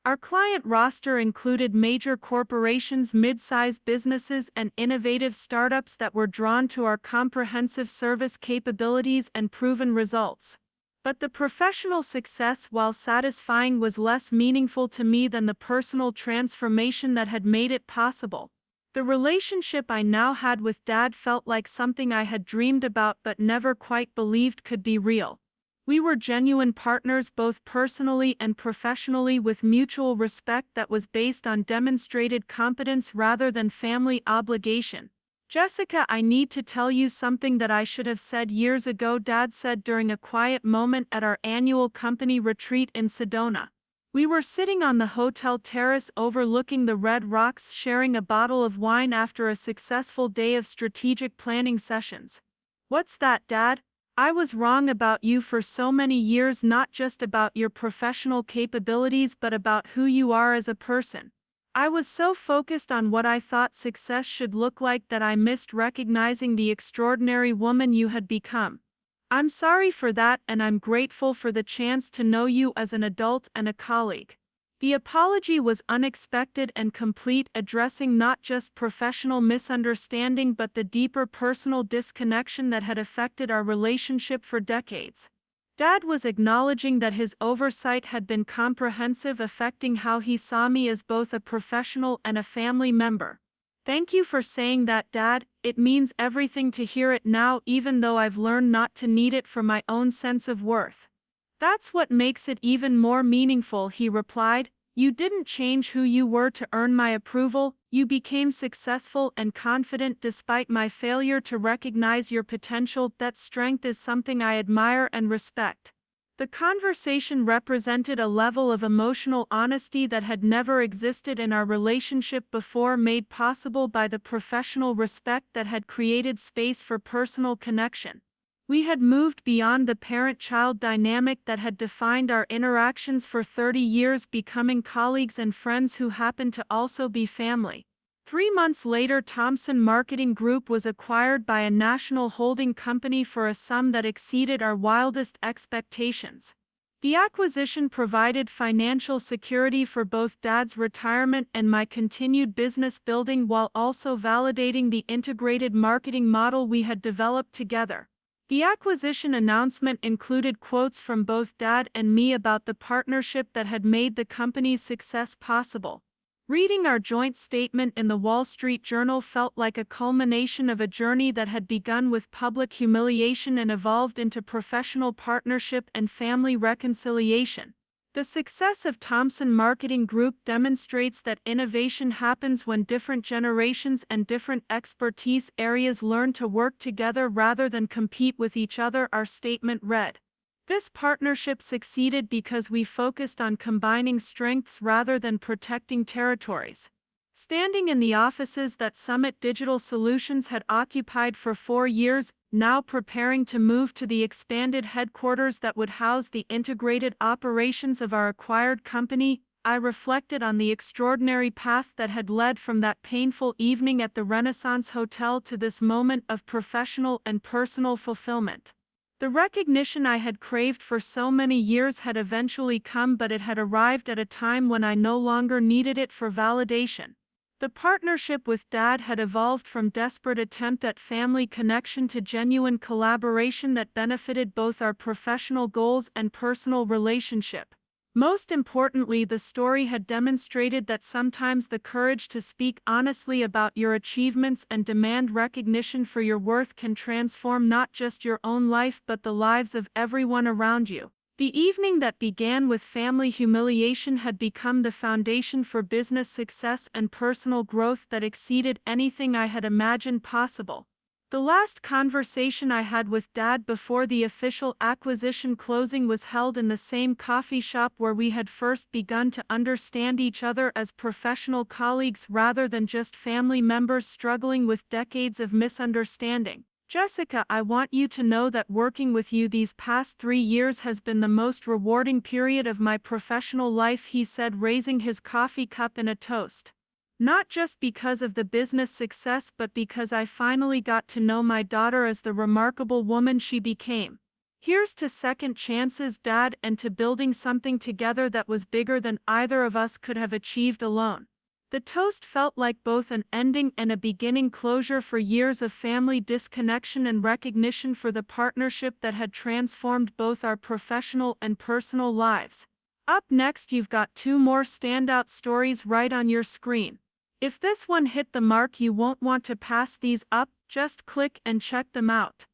Our client roster included major corporations, mid-sized businesses, and innovative startups that were drawn to our comprehensive service capabilities and proven results. But the professional success, while satisfying, was less meaningful to me than the personal transformation that had made it possible. The relationship I now had with Dad felt like something I had dreamed about but never quite believed could be real. We were genuine partners both personally and professionally, with mutual respect that was based on demonstrated competence rather than family obligation. "Jessica, I need to tell you something that I should have said years ago," Dad said during a quiet moment at our annual company retreat in Sedona. We were sitting on the hotel terrace overlooking the Red Rocks, sharing a bottle of wine after a successful day of strategic planning sessions. "What's that, Dad? I was wrong about you for so many years, not just about your professional capabilities but about who you are as a person. I was so focused on what I thought success should look like that I missed recognizing the extraordinary woman you had become. I'm sorry for that, and I'm grateful for the chance to know you as an adult and a colleague." The apology was unexpected and complete, addressing not just professional misunderstanding but the deeper personal disconnection that had affected our relationship for decades. Dad was acknowledging that his oversight had been comprehensive, affecting how he saw me as both a professional and a family member. "Thank you for saying that, Dad. It means everything to hear it now, even though I've learned not to need it for my own sense of worth." "That's what makes it even more meaningful," he replied. "You didn't change who you were to earn my approval. You became successful and confident despite my failure to recognize your potential. That strength is something I admire and respect." The conversation represented a level of emotional honesty that had never existed in our relationship before, made possible by the professional respect that had created space for personal connection. We had moved beyond the parent-child dynamic that had defined our interactions for 30 years, becoming colleagues and friends who happened to also be family. 3 months later, Thompson Marketing Group was acquired by a national holding company for a sum that exceeded our wildest expectations. The acquisition provided financial security for both Dad's retirement and my continued business building, while also validating the integrated marketing model we had developed together. The acquisition announcement included quotes from both Dad and me about the partnership that had made the company's success possible. Reading our joint statement in the Wall Street Journal felt like a culmination of a journey that had begun with public humiliation and evolved into professional partnership and family reconciliation. The success of Thompson Marketing Group demonstrates that innovation happens when different generations and different expertise areas learn to work together rather than compete with each other, our statement read. This partnership succeeded because we focused on combining strengths rather than protecting territories. Standing in the offices that Summit Digital Solutions had occupied for 4 years, now preparing to move to the expanded headquarters that would house the integrated operations of our acquired company, I reflected on the extraordinary path that had led from that painful evening at the Renaissance Hotel to this moment of professional and personal fulfillment. The recognition I had craved for so many years had eventually come, but it had arrived at a time when I no longer needed it for validation. The partnership with Dad had evolved from desperate attempt at family connection to genuine collaboration that benefited both our professional goals and personal relationship. Most importantly, the story had demonstrated that sometimes the courage to speak honestly about your achievements and demand recognition for your worth can transform not just your own life but the lives of everyone around you. The evening that began with family humiliation had become the foundation for business success and personal growth that exceeded anything I had imagined possible. The last conversation I had with Dad before the official acquisition closing was held in the same coffee shop where we had first begun to understand each other as professional colleagues rather than just family members struggling with decades of misunderstanding. "Jessica, I want you to know that working with you these past 3 years has been the most rewarding period of my professional life," he said, raising his coffee cup in a toast. "Not just because of the business success but because I finally got to know my daughter as the remarkable woman she became. Here's to second chances, Dad, and to building something together that was bigger than either of us could have achieved alone." The toast felt like both an ending and a beginning, closure for years of family disconnection and recognition for the partnership that had transformed both our professional and personal lives. Up next, you've got two more standout stories right on your screen. If this one hit the mark, you won't want to pass these up, just click and check them out.